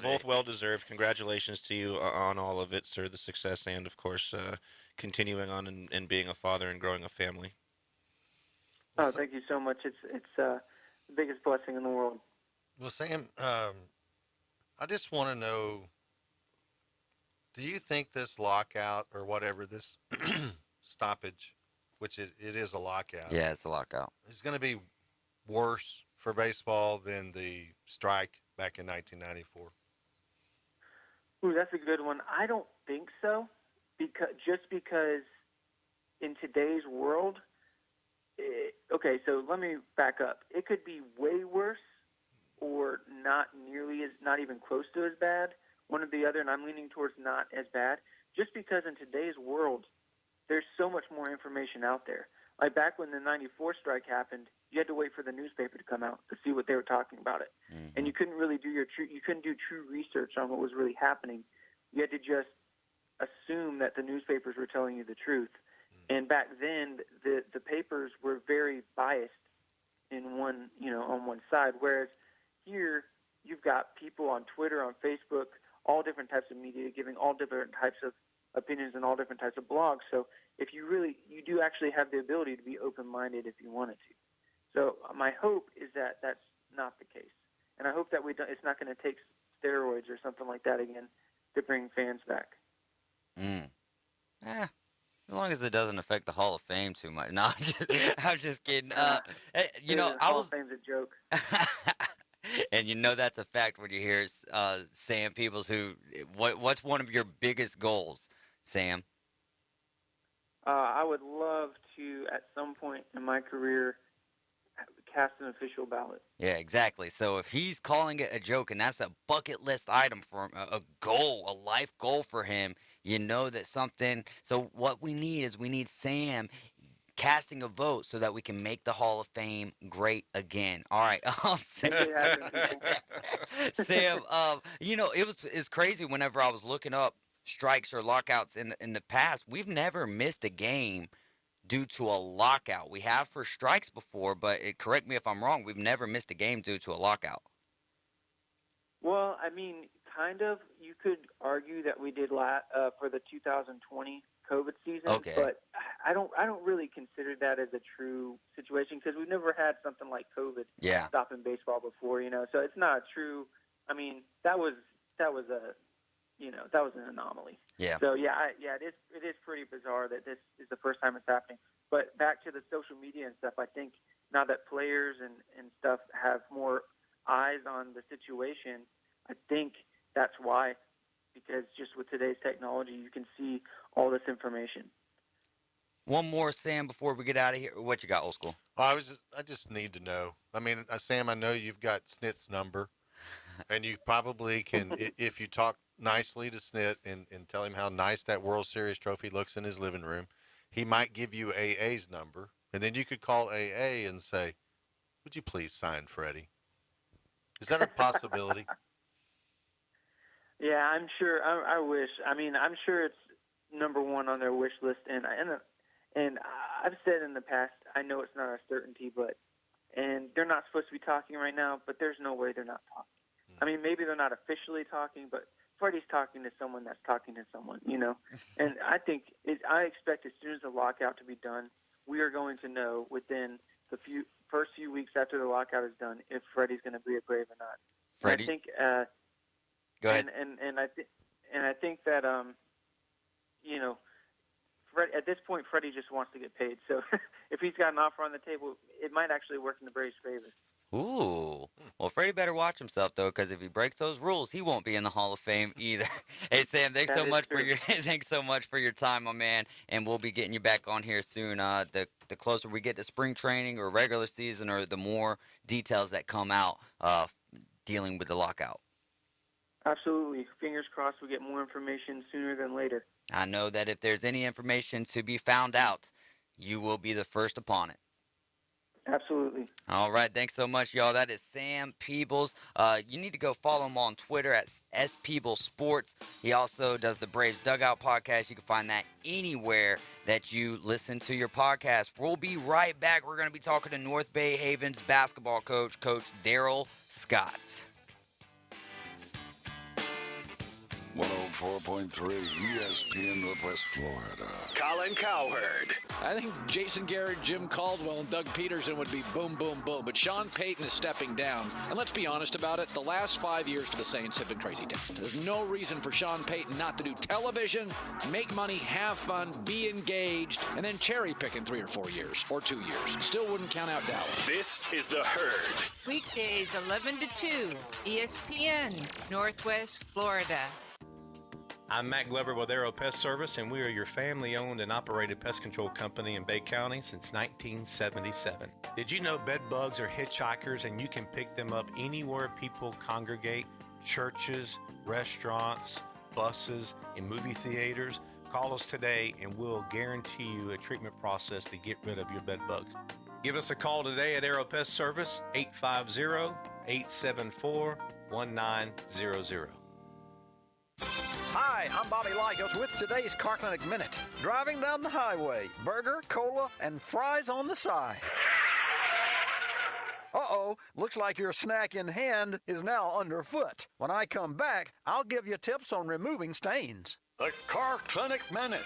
both well-deserved. Congratulations to you on all of it, sir, the success, and, of course, continuing on and being a father and growing a family. Oh, thank you so much. It's the biggest blessing in the world. Well, Sam, I just want to know, do you think this lockout or whatever, this stoppage, which it is a lockout. Yeah, it's a lockout. Is going to be worse for baseball than the strike back in 1994? Ooh, that's a good one. I don't think so, because in today's world, okay, so let me back up. It could be way worse or not even close to as bad, one or the other, and I'm leaning towards not as bad, just because in today's world, there's so much more information out there. Like back when the 94 strike happened, you had to wait for the newspaper to come out to see what they were talking about it. Mm-hmm. And you couldn't really do you couldn't do true research on what was really happening. You had to just assume that the newspapers were telling you the truth. And back then, the papers were very biased in one, on one side. Whereas here, you've got people on Twitter, on Facebook, all different types of media giving all different types of opinions and all different types of blogs. So if you do actually have the ability to be open-minded if you wanted to. So my hope is that that's not the case. And I hope that it's not going to take steroids or something like that again to bring fans back. As long as it doesn't affect the Hall of Fame too much. No, I'm just kidding. I Hall was. of Fame's a joke. And that's a fact when you hear Sam Peebles. What's one of your biggest goals, Sam? I would love to, at some point in my career, cast an official ballot. Yeah, exactly. So if he's calling it a joke and that's a bucket list item for him, a goal, a life goal for him, that something. So what we need Sam casting a vote so that we can make the Hall of Fame great again. All right. Sam, it's crazy whenever I was looking up strikes or lockouts in the past. We've never missed a game due to a lockout. We have for strikes before, but correct me if I'm wrong, we've never missed a game due to a lockout. Well, I mean, kind of. You could argue that we did for the 2020 COVID season, okay. But I don't really consider that as a true situation because we've never had something like COVID stopping baseball before, So it's not true. I mean, that was an anomaly. Yeah. So it is pretty bizarre that this is the first time it's happening. But back to the social media and stuff, I think now that players and stuff have more eyes on the situation, I think that's why. Because just with today's technology, you can see all this information. One more, Sam, before we get out of here. What you got, Old School? I just need to know. I mean, Sam, I know you've got Snit's number, and you probably can, if you talk nicely to Snit and tell him how nice that World Series trophy looks in his living room, he might give you AA's number, and then you could call AA and say, would you please sign Freddie? Is that a possibility? Yeah, I'm sure. I wish. I mean, I'm sure it's number one on their wish list. And I've said in the past, I know it's not a certainty, and they're not supposed to be talking right now, but there's no way they're not talking. I mean, maybe they're not officially talking, but Freddie's talking to someone that's talking to someone, And I expect as soon as the lockout to be done, we are going to know within the first few weeks after the lockout is done if Freddie's going to be a Brave or not. Freddie? I think. Go ahead. And I think that Fred, at this point, Freddie just wants to get paid. So if he's got an offer on the table, it might actually work in the Braves' favor. Ooh. Well, Freddie better watch himself though, because if he breaks those rules, he won't be in the Hall of Fame either. Hey Sam, thanks so much for your time, my man, and we'll be getting you back on here soon. The closer we get to spring training or regular season, or the more details that come out dealing with the lockout. Absolutely. Fingers crossed we get more information sooner than later. I know that if there's any information to be found out, you will be the first upon it. Absolutely. All right. Thanks so much, y'all. That is Sam Peebles. You need to go follow him on Twitter at @SPeebles Sports. He also does the Braves Dugout podcast. You can find that anywhere that you listen to your podcast. We'll be right back. We're going to be talking to North Bay Havens basketball coach Daryl Scott. 104.3 ESPN Northwest Florida. Colin Cowherd. I think Jason Garrett, Jim Caldwell, and Doug Peterson would be boom, boom, boom. But Sean Payton is stepping down. And let's be honest about it, the last 5 years for the Saints have been crazy town. There's no reason for Sean Payton not to do television, make money, have fun, be engaged, and then cherry pick in 3 or 4 years, or 2 years. Still wouldn't count out Dallas. This is The Herd. Weekdays 11 to 2, ESPN, Northwest Florida. I'm Matt Glover with Aero Pest Service, and we are your family-owned and operated pest control company in Bay County since 1977. Did you know bed bugs are hitchhikers and you can pick them up anywhere people congregate? Churches, restaurants, buses, and movie theaters? Call us today and we'll guarantee you a treatment process to get rid of your bed bugs. Give us a call today at Aero Pest Service, 850-874-1900. Hi, I'm Bobby Lycos with today's Car Clinic Minute. Driving down the highway, burger, cola, and fries on the side. Uh-oh, looks like your snack in hand is now underfoot. When I come back, I'll give you tips on removing stains. The Car Clinic Minute.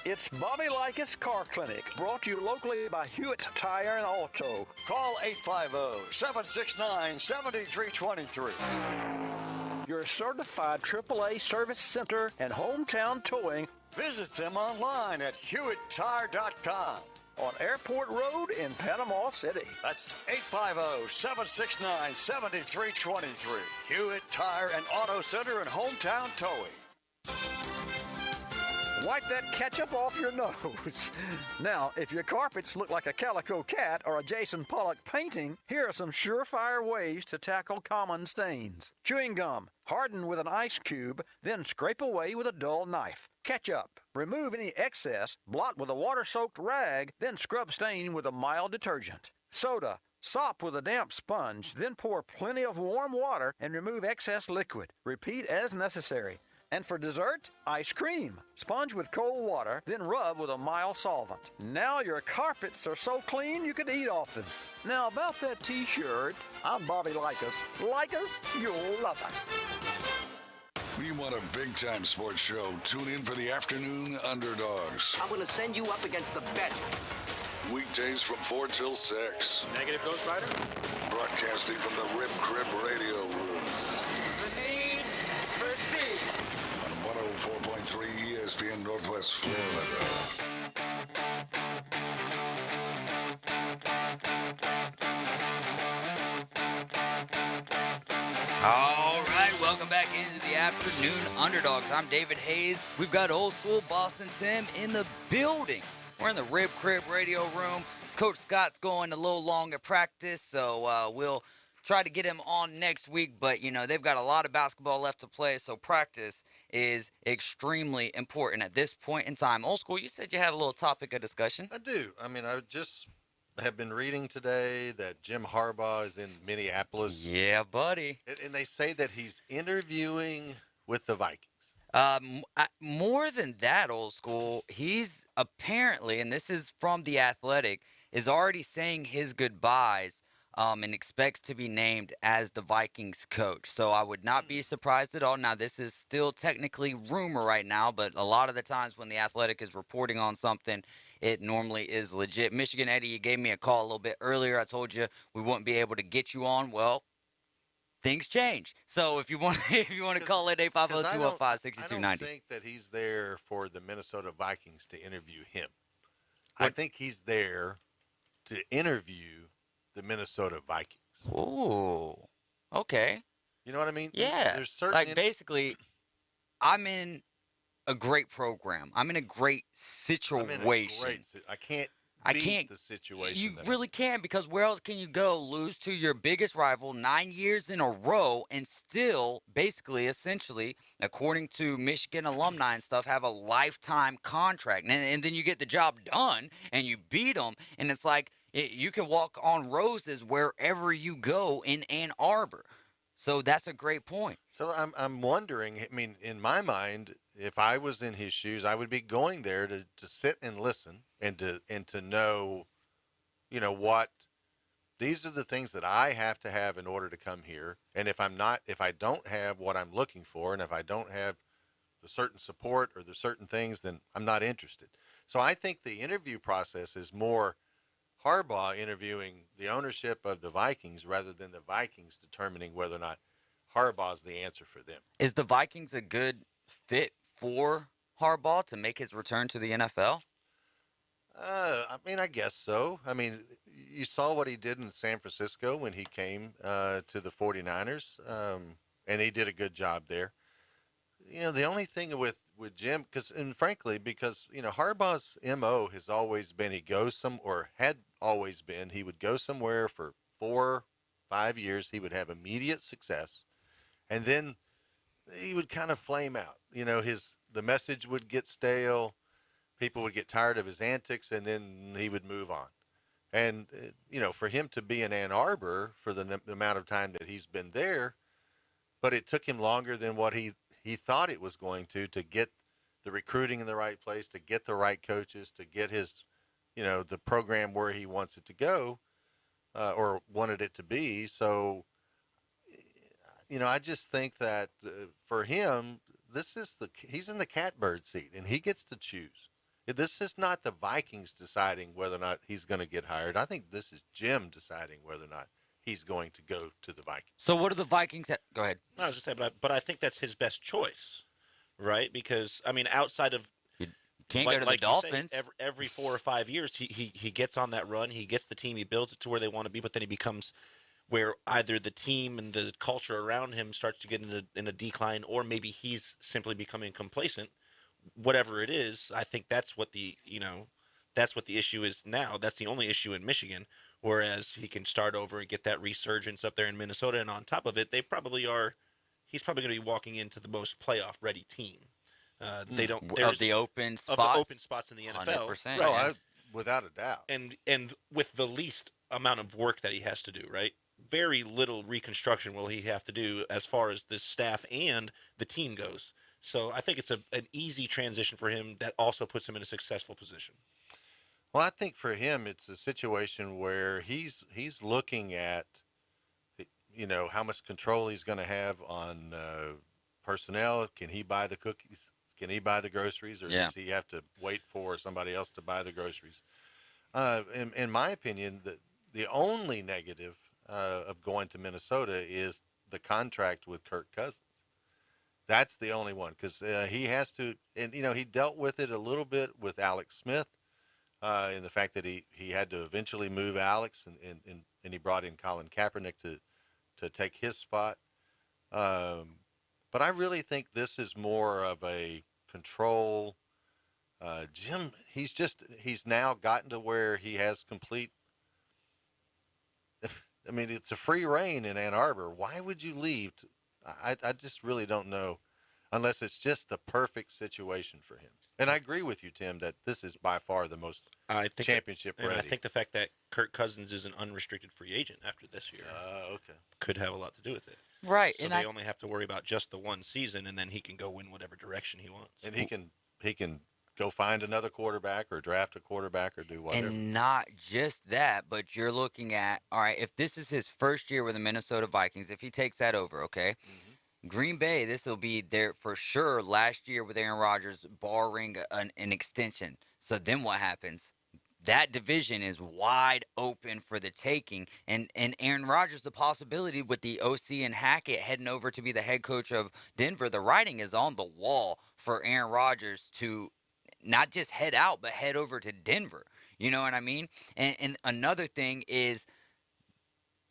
It's Bobby Lycos Car Clinic, brought to you locally by Hewitt Tire and Auto. Call 850-769-7323. Your certified AAA service center and hometown towing. Visit them online at HewittTire.com. On Airport Road in Panama City. That's 850-769-7323. Hewitt Tire and Auto Center and hometown towing. Wipe that ketchup off your nose. Now, if your carpets look like a Calico Cat or a Jason Pollock painting, here are some surefire ways to tackle common stains. Chewing gum. Harden with an ice cube, then scrape away with a dull knife. Ketchup. Remove any excess, blot with a water-soaked rag, then scrub stain with a mild detergent. Soda. Sop with a damp sponge, then pour plenty of warm water and remove excess liquid. Repeat as necessary. And for dessert, ice cream. Sponge with cold water, then rub with a mild solvent. Now your carpets are so clean you could eat off them. Now about that t-shirt, I'm Bobby Lycos. Like us, you'll love us. When you want a big-time sports show, tune in for the Afternoon Underdogs. I'm going to send you up against the best. Weekdays from 4 till 6. Negative, Ghost Rider? Broadcasting from the Rib Crib Radio Room. The need for speed. On 104.3 ESPN Northwest Florida. All right, welcome back into the Afternoon Underdogs. I'm David Hayes. We've got old school Boston Tim in the building. We're in the Rib Crib Radio Room. Coach Scott's going a little long at practice, so we'll try to get him on next week. But, you know, they've got a lot of basketball left to play, so practice is extremely important at this point in time. Old school, you said you had a little topic of discussion. I do. I mean, I just have been reading today that Jim Harbaugh is in Minneapolis. Yeah, buddy. And they say that he's interviewing with the Vikings. More than that, old school, he's apparently, and this is from The Athletic, is already saying his goodbyes and expects to be named as the Vikings coach. So I would not be surprised at all. Now, this is still technically rumor right now, but a lot of the times when The Athletic is reporting on something, it normally is legit. Michigan Eddie, you gave me a call a little bit earlier. I told you we wouldn't be able to get you on. Well, things change. So if you want to call it 850-205-6290. I don't think that he's there for the Minnesota Vikings to interview him. I think he's there to interview the Minnesota Vikings. Ooh, okay. You know what I mean? Yeah. There's certain like basically, I'm in a great program. I'm in a great situation. I can't beat the situation. You really can't, because where else can you go? Lose to your biggest rival 9 years in a row and still, basically, essentially, according to Michigan alumni and stuff, have a lifetime contract. And then you get the job done and you beat them. And it's like you can walk on roses wherever you go in Ann Arbor. So that's a great point. So I'm wondering, I mean, in my mind, if I was in his shoes, I would be going there to sit and listen and to know, you know, what these are the things that I have to have in order to come here. And if I don't have what I'm looking for, and if I don't have the certain support or the certain things, then I'm not interested. So I think the interview process is more Harbaugh interviewing the ownership of the Vikings rather than the Vikings determining whether or not Harbaugh's the answer for them. Is the Vikings a good fit for Harbaugh to make his return to the NFL? I mean, I guess so. I mean, you saw what he did in San Francisco when he came to the 49ers, and he did a good job there. You know, the only thing with Jim, because you know, Harbaugh's MO has always been he would go somewhere for 4-5 years. He would have immediate success, and then he would kind of flame out. You know, the message would get stale. People would get tired of his antics, and then he would move on. And, for him to be in Ann Arbor for the amount of time that he's been there, but it took him longer than what he thought it was going to get the recruiting in the right place, to get the right coaches, to get his, the program where he wants it to go, or wanted it to be. So, I just think that for him, he's in the catbird seat, and he gets to choose. This is not the Vikings deciding whether or not he's going to get hired. I think this is Jim deciding whether or not he's going to go to the Vikings. So what do the Vikings go ahead. No, I was just saying, but I think that's his best choice, right? Because, outside of can't go to the Dolphins. Say, every 4 or 5 years, he gets on that run. He gets the team. He builds it to where they want to be, but then he becomes where either the team and the culture around him starts to get in a decline, or maybe he's simply becoming complacent. Whatever it is, I think that's what the issue is now. That's the only issue in Michigan. Whereas he can start over and get that resurgence up there in Minnesota, and on top of it, he's probably going to be walking into the most playoff ready team. They don't of the open spots. Of the open spots in the NFL, 100%. Right? Without a doubt. And with the least amount of work that he has to do, right? Very little reconstruction will he have to do as far as the staff and the team goes. So I think it's an easy transition for him that also puts him in a successful position. Well, I think for him, it's a situation where he's looking at, how much control he's going to have on personnel. Can he buy the cookies? Can he buy the groceries? Or does he have to wait for somebody else to buy the groceries? In my opinion, the only negative of going to Minnesota is the contract with Kirk Cousins. That's the only one, because he has to, and he dealt with it a little bit with Alex Smith, in the fact that he had to eventually move Alex, and he brought in Colin Kaepernick to take his spot. But I really think this is more of a control. Jim, he's now gotten to where he has complete. I mean, it's a free reign in Ann Arbor. Why would you leave? I just really don't know, unless it's just the perfect situation for him. And I agree with you, Tim, that this is by far the most championship ready. And I think the fact that Kirk Cousins is an unrestricted free agent after this year could have a lot to do with it. Right. So they only have to worry about just the one season, and then he can go in whatever direction he wants. And he can go find another quarterback or draft a quarterback or do whatever. And not just that, but you're looking at, all right, if this is his first year with the Minnesota Vikings, if he takes that over, okay, Green Bay, this will be there for sure last year with Aaron Rodgers, barring an extension. So then what happens? That division is wide open for the taking. And Aaron Rodgers, the possibility with the OC and Hackett heading over to be the head coach of Denver, the writing is on the wall for Aaron Rodgers to not just head out, but head over to Denver. You know what I mean? And another thing is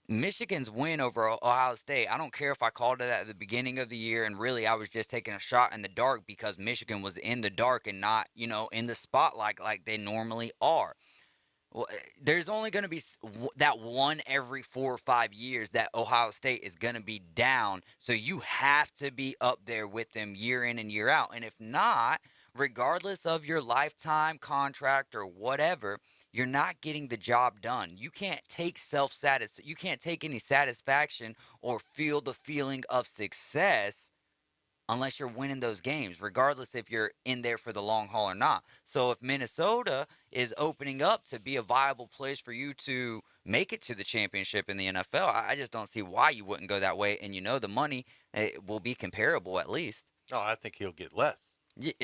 Michigan's win over Ohio State. I don't care if I called it at the beginning of the year, and really I was just taking a shot in the dark because Michigan was in the dark and not, in the spotlight like they normally are. Well, there's only going to be that one every 4 or 5 years that Ohio State is going to be down. So you have to be up there with them year in and year out. And if not, regardless of your lifetime contract or whatever, you're not getting the job done. You can't take you can't take any satisfaction or feel the feeling of success unless you're winning those games, regardless if you're in there for the long haul or not. So if Minnesota is opening up to be a viable place for you to make it to the championship in the NFL, I just don't see why you wouldn't go that way. And the money will be comparable at least. No, I think he'll get less.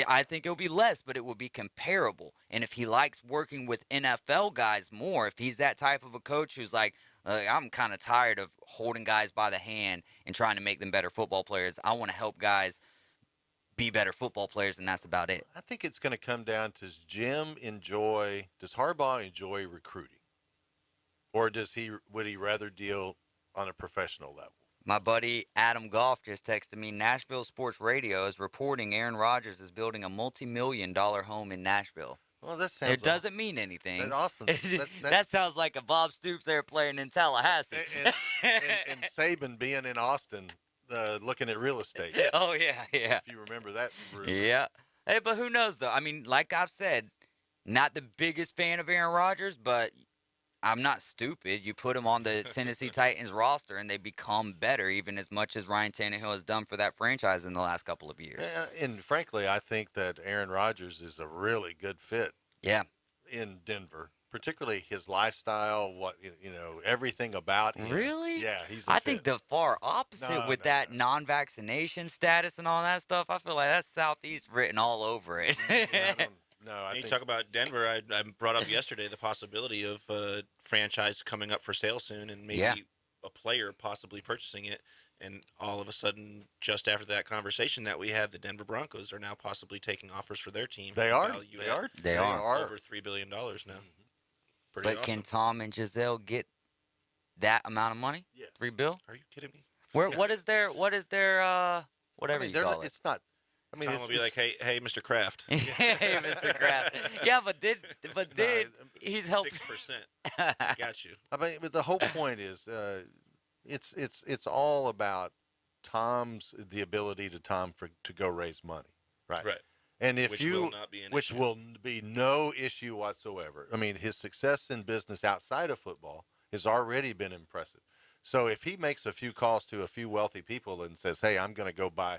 I think it'll be less, but it will be comparable. And if he likes working with NFL guys more, if he's that type of a coach who's like, I'm kind of tired of holding guys by the hand and trying to make them better football players. I want to help guys be better football players, and that's about it. I think it's going to come down to does Harbaugh enjoy recruiting? Or would he rather deal on a professional level? My buddy Adam Goff just texted me, Nashville Sports Radio is reporting Aaron Rodgers is building a multi-million-dollar home in Nashville. Well, that sounds. It doesn't mean anything. That's awesome. That sounds like a Bob Stoops airplane in Tallahassee. And Saban being in Austin, looking at real estate. Oh, yeah. If you remember that rumor. Yeah. Hey, but who knows, though? I mean, like I've said, not the biggest fan of Aaron Rodgers, but I'm not stupid. You put them on the Tennessee Titans roster, and they become better, even as much as Ryan Tannehill has done for that franchise in the last couple of years. And frankly, I think that Aaron Rodgers is a really good fit. Yeah. In Denver, particularly his lifestyle, everything about him. Really? Yeah, he's. I think the far opposite with that non-vaccination status and all that stuff. I feel like that's Southeast written all over it. No, You talk about Denver. I brought up yesterday the possibility of a franchise coming up for sale soon, and maybe a player possibly purchasing it. And all of a sudden, just after that conversation that we had, the Denver Broncos are now possibly taking offers for their team. They are. Valued They at are over $3 billion now. Pretty But awesome. can Tom and Giselle get that amount of money? Yes. $3 billion? Are you kidding me? What is their whatever you call it? It's not. I mean, Tom will be like, hey, Mr. Kraft. Hey, Mr. Kraft. Yeah, but he's helped 6%. I got you. I mean, but the whole point is, it's all about the ability to go raise money, right? Right. And if Which you, will not be an which issue. will be no issue whatsoever. I mean, his success in business outside of football has already been impressive. So if he makes a few calls to a few wealthy people and says, "Hey, I'm going to go buy,"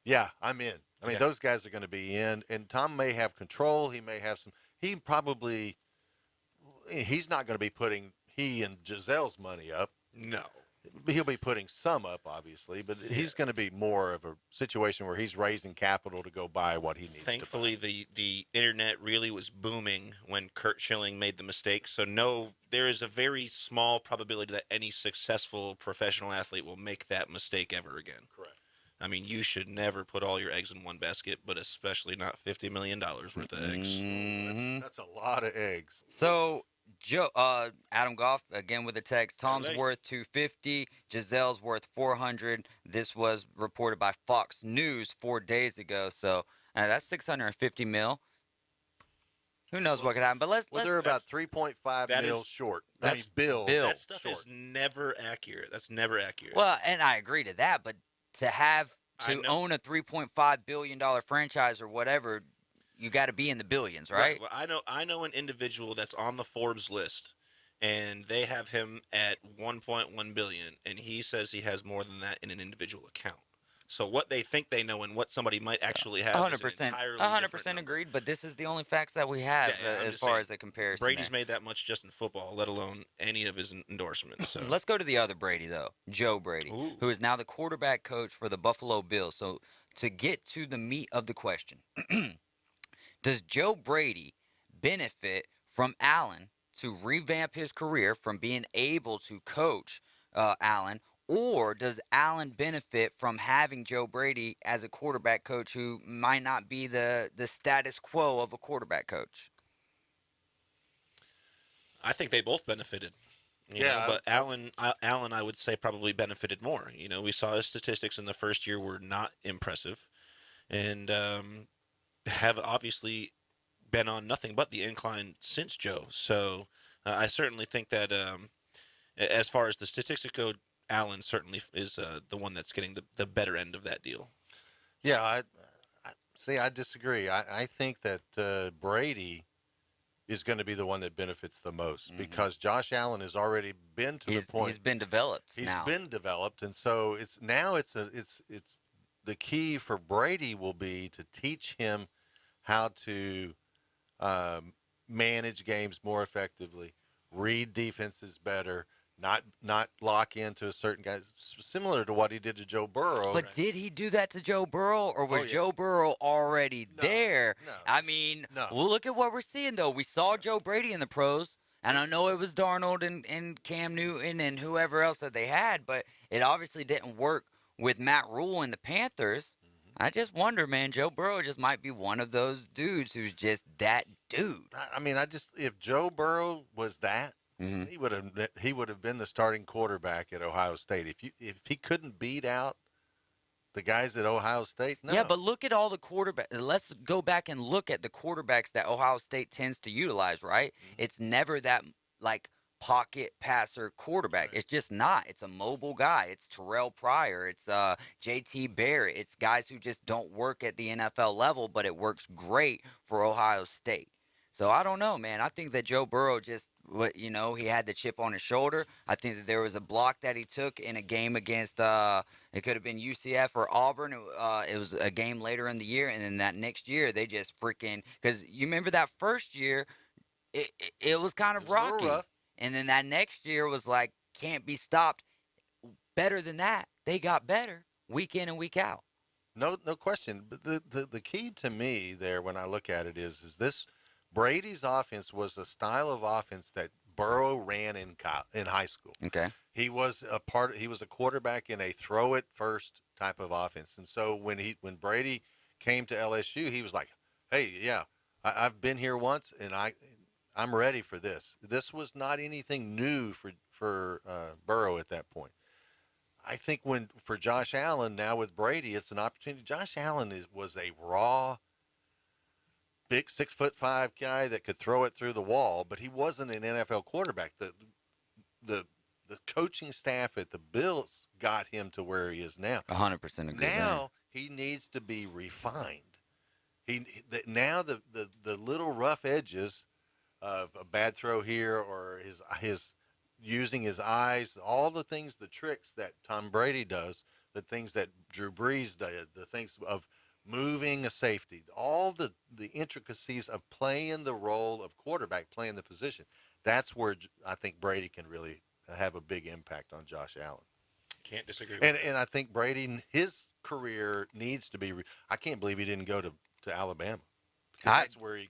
yeah, I'm in. I mean, those guys are going to be in, and Tom may have control. He may have some. He's not going to be putting he and Giselle's money up. No. He'll be putting some up, obviously, but he's going to be more of a situation where he's raising capital to go buy what he needs. Thankfully, the internet really was booming when Kurt Schilling made the mistake. So there is a very small probability that any successful professional athlete will make that mistake ever again. Correct. I mean, you should never put all your eggs in one basket, but especially not $50 million worth of eggs. That's a lot of eggs. So Adam Goff again with a text. Tom's worth $250. Giselle's worth $400. This was reported by Fox News 4 days ago. So that's $650 mil. Who knows what could happen? But they're about 3.5 mil short. I mean, bill. That stuff is never accurate. That's never accurate. Well, and I agree to that, but to own a $3.5 billion franchise or whatever, you got to be in the billions, right? Well, I know an individual that's on the Forbes list, and they have him at 1.1 billion, and he says he has more than that in an individual account. So what they think they know and what somebody might actually have 100%, is entirely 100% agreed, but this is the only facts that we have as far as the comparison. Brady's made that much just in football, let alone any of his endorsements. So. Let's go to the other Brady, though, Joe Brady, who is now the quarterback coach for the Buffalo Bills. So to get to the meat of the question, does Joe Brady benefit from Allen to revamp his career from being able to coach Allen, or does Allen benefit from having Joe Brady as a quarterback coach who might not be the status quo of a quarterback coach? I think they both benefited. But Allen, I would say, probably benefited more. We saw his statistics in the first year were not impressive, and have obviously been on nothing but the incline since Joe. So I certainly think that as far as the statistics go, Allen certainly is the one that's getting the better end of that deal. Yeah, I disagree. I think that Brady is going to be the one that benefits the most because Josh Allen has already been to the point. He's been developed. He's been developed, and so it's the key for Brady will be to teach him how to manage games more effectively, read defenses better. Not lock into a certain guy, similar to what he did to Joe Burrow. But did he do that to Joe Burrow, or was Joe Burrow already there? No. I mean, well, look at what we're seeing, though. We saw Joe Brady in the pros, and I know it was Darnold and Cam Newton and whoever else that they had, but it obviously didn't work with Matt Rule and the Panthers. I just wonder, man, Joe Burrow just might be one of those dudes who's just that dude. I mean, if Joe Burrow was that, he would have been the starting quarterback at Ohio State. If he couldn't beat out the guys at Ohio State, no. Yeah, but look at all the quarterbacks. Let's go back and look at the quarterbacks that Ohio State tends to utilize, right? It's never that, pocket passer quarterback. Right. It's just not. It's a mobile guy. It's Terrell Pryor. It's J.T. Barrett. It's guys who just don't work at the NFL level, but it works great for Ohio State. So I don't know, man. I think that Joe Burrow just, he had the chip on his shoulder. I think that there was a block that he took in a game against, it could have been UCF or Auburn. It was a game later in the year, and then that next year they just freaking, because you remember that first year, it was kind of rocky. And then that next year was like, can't be stopped. Better than that, they got better week in and week out. No question. But the key to me there when I look at it is this Brady's offense was the style of offense that Burrow ran in high school. Okay. He was a quarterback in a throw it first type of offense. And so when Brady came to LSU, he was like, "Hey, yeah, I've been here once and I'm ready for this." This was not anything new for Burrow at that point. I think for Josh Allen now with Brady, it's an opportunity. Josh Allen was a raw, big 6'5" guy that could throw it through the wall, but he wasn't an NFL quarterback. The coaching staff at the Bills got him to where he is now. 100% agree. Now he needs to be refined. Now the little rough edges of a bad throw here or his using his eyes, all the things, the tricks that Tom Brady does, the things that Drew Brees did, the things of moving a safety, all the intricacies of playing the role of quarterback, playing the position. That's where I think Brady can really have a big impact on Josh Allen. Can't disagree with that. And I think Brady, his career needs to be I can't believe he didn't go to Alabama. That's where you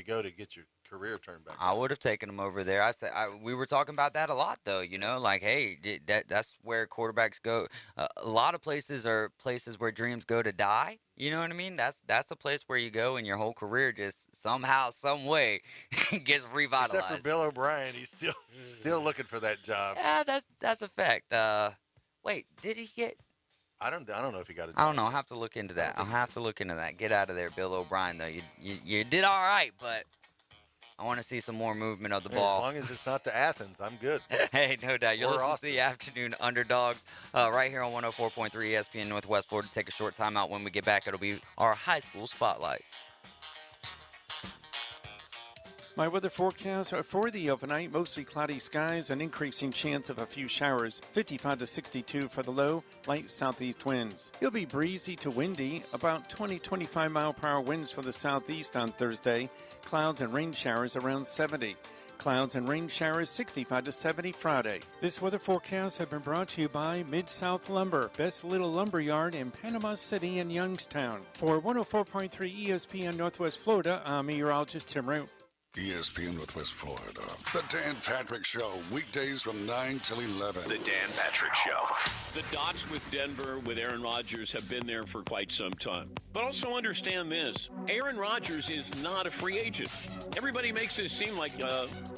go to get your career turned back. I would have taken him over there. We were talking about that a lot, though. Like, hey, that's where quarterbacks go. A lot of places are places where dreams go to die. You know what I mean? That's a place where you go, and your whole career just somehow, some way, gets revitalized. Except for Bill O'Brien, he's still looking for that job. Yeah, that's a fact. Wait, did he get? I don't know if he got a job. I don't know. I'll have to look into that. Get out of there, Bill O'Brien, though. You did all right, but I want to see some more movement of the ball. As long as it's not to Athens, I'm good. Hey, no doubt. You're Or listening Austin. to the Afternoon Underdogs right here on 104.3 ESPN Northwest Florida. Take a short time out. When we get back, it'll be our high school spotlight. My weather forecast for the overnight, mostly cloudy skies, an increasing chance of a few showers, 55 to 62 for the low, light southeast winds. It'll be breezy to windy, about 20-25 mile per hour winds for the southeast on Thursday, clouds and rain showers around 70. Clouds and rain showers 65 to 70 Friday. This weather forecast has been brought to you by Mid-South Lumber, best little lumber yard in Panama City and Youngstown. For 104.3 ESPN Northwest Florida, I'm meteorologist Tim Root. ESPN Northwest Florida. The Dan Patrick Show, weekdays from 9 till 11. The Dan Patrick Show. The dots with Denver, with Aaron Rodgers, have been there for quite some time. But also understand this. Aaron Rodgers is not a free agent. Everybody makes it seem like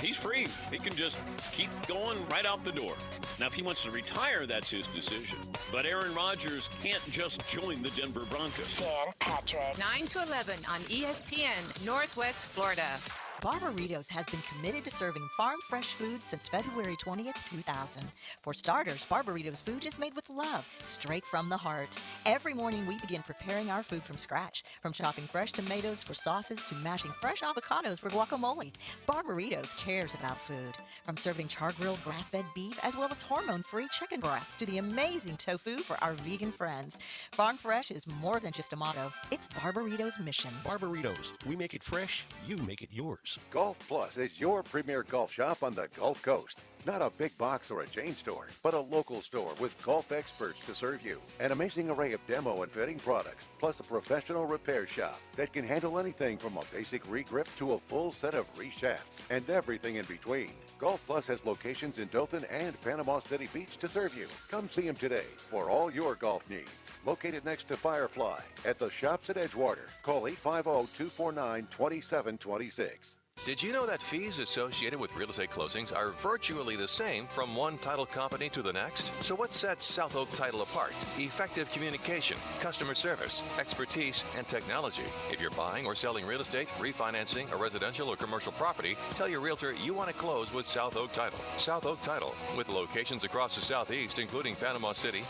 he's free. He can just keep going right out the door. Now, if he wants to retire, that's his decision. But Aaron Rodgers can't just join the Denver Broncos. Dan Patrick. 9 to 11 on ESPN Northwest Florida. Barbaritos has been committed to serving farm fresh food since February 20th, 2000. For starters, Barbaritos food is made with love, straight from the heart. Every morning we begin preparing our food from scratch, from chopping fresh tomatoes for sauces to mashing fresh avocados for guacamole. Barbaritos cares about food. From serving char-grilled grass-fed beef as well as hormone-free chicken breasts to the amazing tofu for our vegan friends. Farm fresh is more than just a motto. It's Barbaritos' mission. Barbaritos. We make it fresh, you make it yours. Golf Plus is your premier golf shop on the Gulf Coast. Not a big box or a chain store, but a local store with golf experts to serve you. An amazing array of demo and fitting products, plus a professional repair shop that can handle anything from a basic re-grip to a full set of re-shafts and everything in between. Golf Plus has locations in Dothan and Panama City Beach to serve you. Come see them today for all your golf needs. Located next to Firefly at the shops at Edgewater. Call 850-249-2726. Did you know that fees associated with real estate closings are virtually the same from one title company to the next? So what sets South Oak Title apart? Effective communication, customer service, expertise, and technology. If you're buying or selling real estate, refinancing a residential or commercial property, tell your realtor you want to close with South Oak Title. South Oak Title, with locations across the Southeast, including Panama City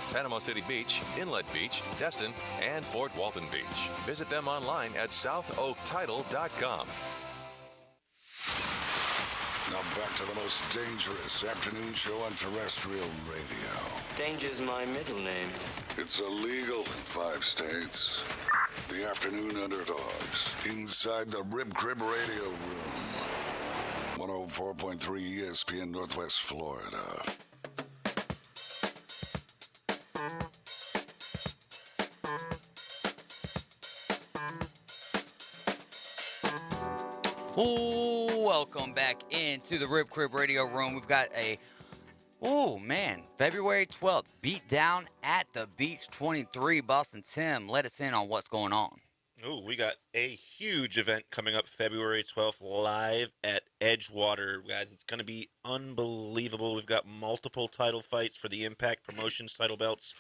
Beach, Inlet Beach, Destin, and Fort Walton Beach. Visit them online at southoaktitle.com. Now back to the most dangerous afternoon show on terrestrial radio. Danger's my middle name. It's illegal in 5 states. The Afternoon Underdogs, inside the Rib Crib Radio Room. 104.3 ESPN Northwest Florida. Ooh, welcome back into the Rib Crib Radio Room. We've got February 12th, beat down at the Beach 23. Boston Tim, let us in on what's going on. Ooh, we got a huge event coming up February 12th live at Edgewater. Guys, it's going to be unbelievable. We've got multiple title fights for the Impact Promotions title belts.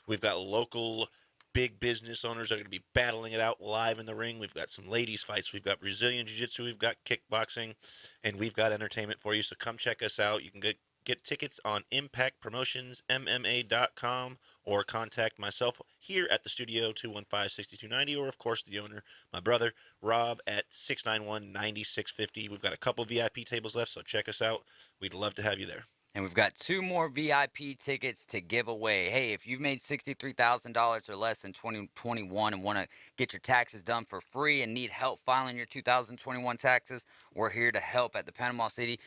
We've got local big business owners that are going to be battling it out live in the ring. We've got some ladies fights. We've got Brazilian Jiu-Jitsu. We've got kickboxing. And we've got entertainment for you. So come check us out. You can get tickets on impactpromotionsmma.com or contact myself here at the studio, 215-6290, or, of course, the owner, my brother, Rob, at 691-9650. We've got a couple VIP tables left, so check us out. We'd love to have you there. And we've got 2 more VIP tickets to give away. Hey, if you've made $63,000 or less in 2021 and want to get your taxes done for free and need help filing your 2021 taxes, we're here to help at in Panama City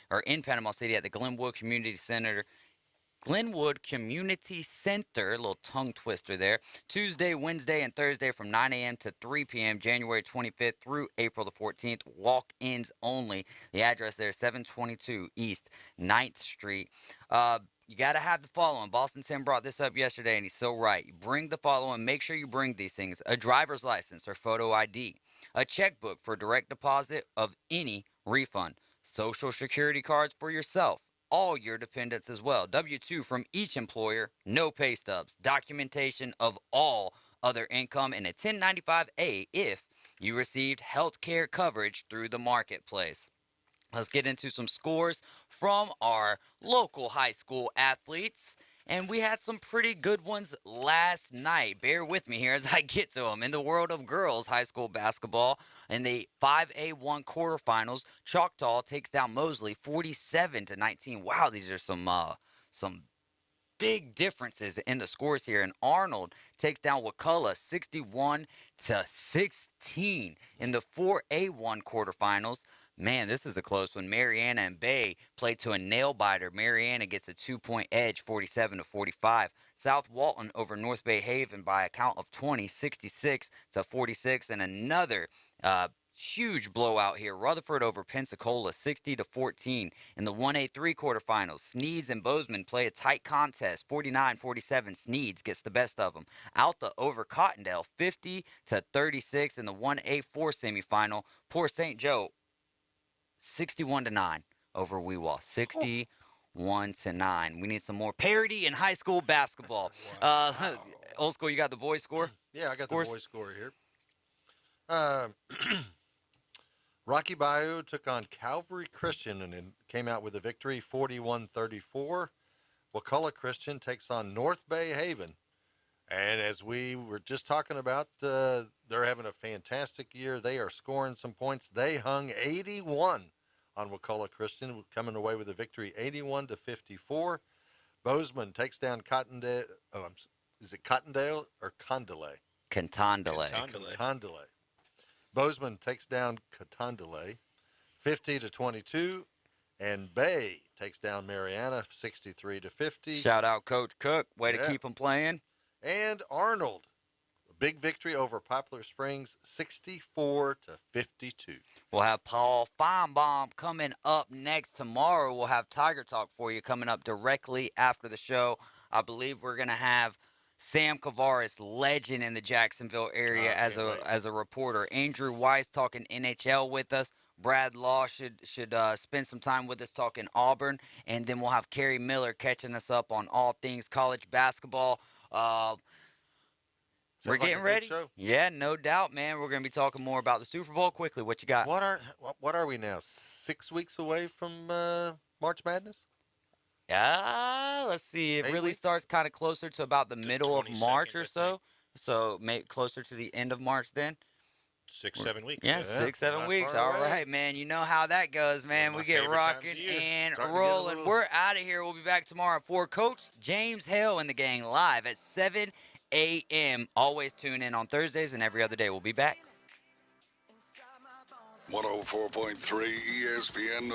at the Glenwood Community Center. Glenwood Community Center, a little tongue twister there, Tuesday, Wednesday, and Thursday from 9 a.m. to 3 p.m., January 25th through April the 14th, walk-ins only. The address there is 722 East 9th Street. You got to have the following. Boston Tim brought this up yesterday, and he's so right. You bring the following. Make sure you bring these things: a driver's license or photo ID, a checkbook for direct deposit of any refund, Social Security cards for yourself, all your dependents as well, W-2 from each employer, no pay stubs, documentation of all other income, and a 1095-A if you received health care coverage through the marketplace. Let's get into some scores from our local high school athletes. And we had some pretty good ones last night. Bear with me here as I get to them. In the world of girls high school basketball, in the 5A1 quarterfinals, Choctaw takes down Mosley 47-19. Wow, these are some big differences in the scores here. And Arnold takes down Wakulla 61-16 in the 4A1 quarterfinals. Man, this is a close one. Mariana and Bay play to a nail-biter. Mariana gets a 2-point edge, 47-45. South Walton over North Bay Haven by a count of 20, 66-46. And another huge blowout here. Rutherford over Pensacola, 60-14. In the 1A3 quarterfinals, Sneeds and Bozeman play a tight contest, 49-47. Sneeds gets the best of them. Alta over Cottondale, 50-36. In the 1A4 semifinal, Port St. Joe, 61-9 over Weewa. 61-9. We need some more parity in high school basketball. Wow. Old school, you got the boys score? Yeah, I got the boys score here. Rocky Bayou took on Calvary Christian and came out with a victory, 41-34. Wakulla Christian takes on North Bay Haven. And as we were just talking about, they're having a fantastic year. They are scoring some points. They hung 81 on Wakulla Christian, coming away with a victory, 81-54. Bozeman takes down Cottondale. Is it Cottondale or Condele? Contondale. Contondale. Bozeman takes down Cottondale, 50-22. And Bay takes down Mariana, 63-50. Shout out Coach Cook. Way to keep them playing. And Arnold, a big victory over Poplar Springs, 64-52. We'll have Paul Feinbaum coming up next tomorrow. We'll have Tiger Talk for you coming up directly after the show. I believe we're going to have Sam Kavaris, legend in the Jacksonville area, as a reporter. Andrew Weiss talking NHL with us. Brad Law should spend some time with us talking Auburn. And then we'll have Kerry Miller catching us up on all things college basketball. We're getting ready. Yeah, no doubt, man. We're going to be talking more about the Super Bowl. Quickly, what you got? What are we now? 6 weeks away from March Madness? Let's see. It really starts kind of closer to about the middle of March or so. So closer to the end of March then. 6, 7 weeks. Yeah, 6, 7 weeks. All right, man. You know how that goes, man. We get rocking and rolling. We're out of here. We'll be back tomorrow for Coach James Hale and the gang live at 7 a.m. Always tune in on Thursdays and every other day. We'll be back. 104.3 ESPN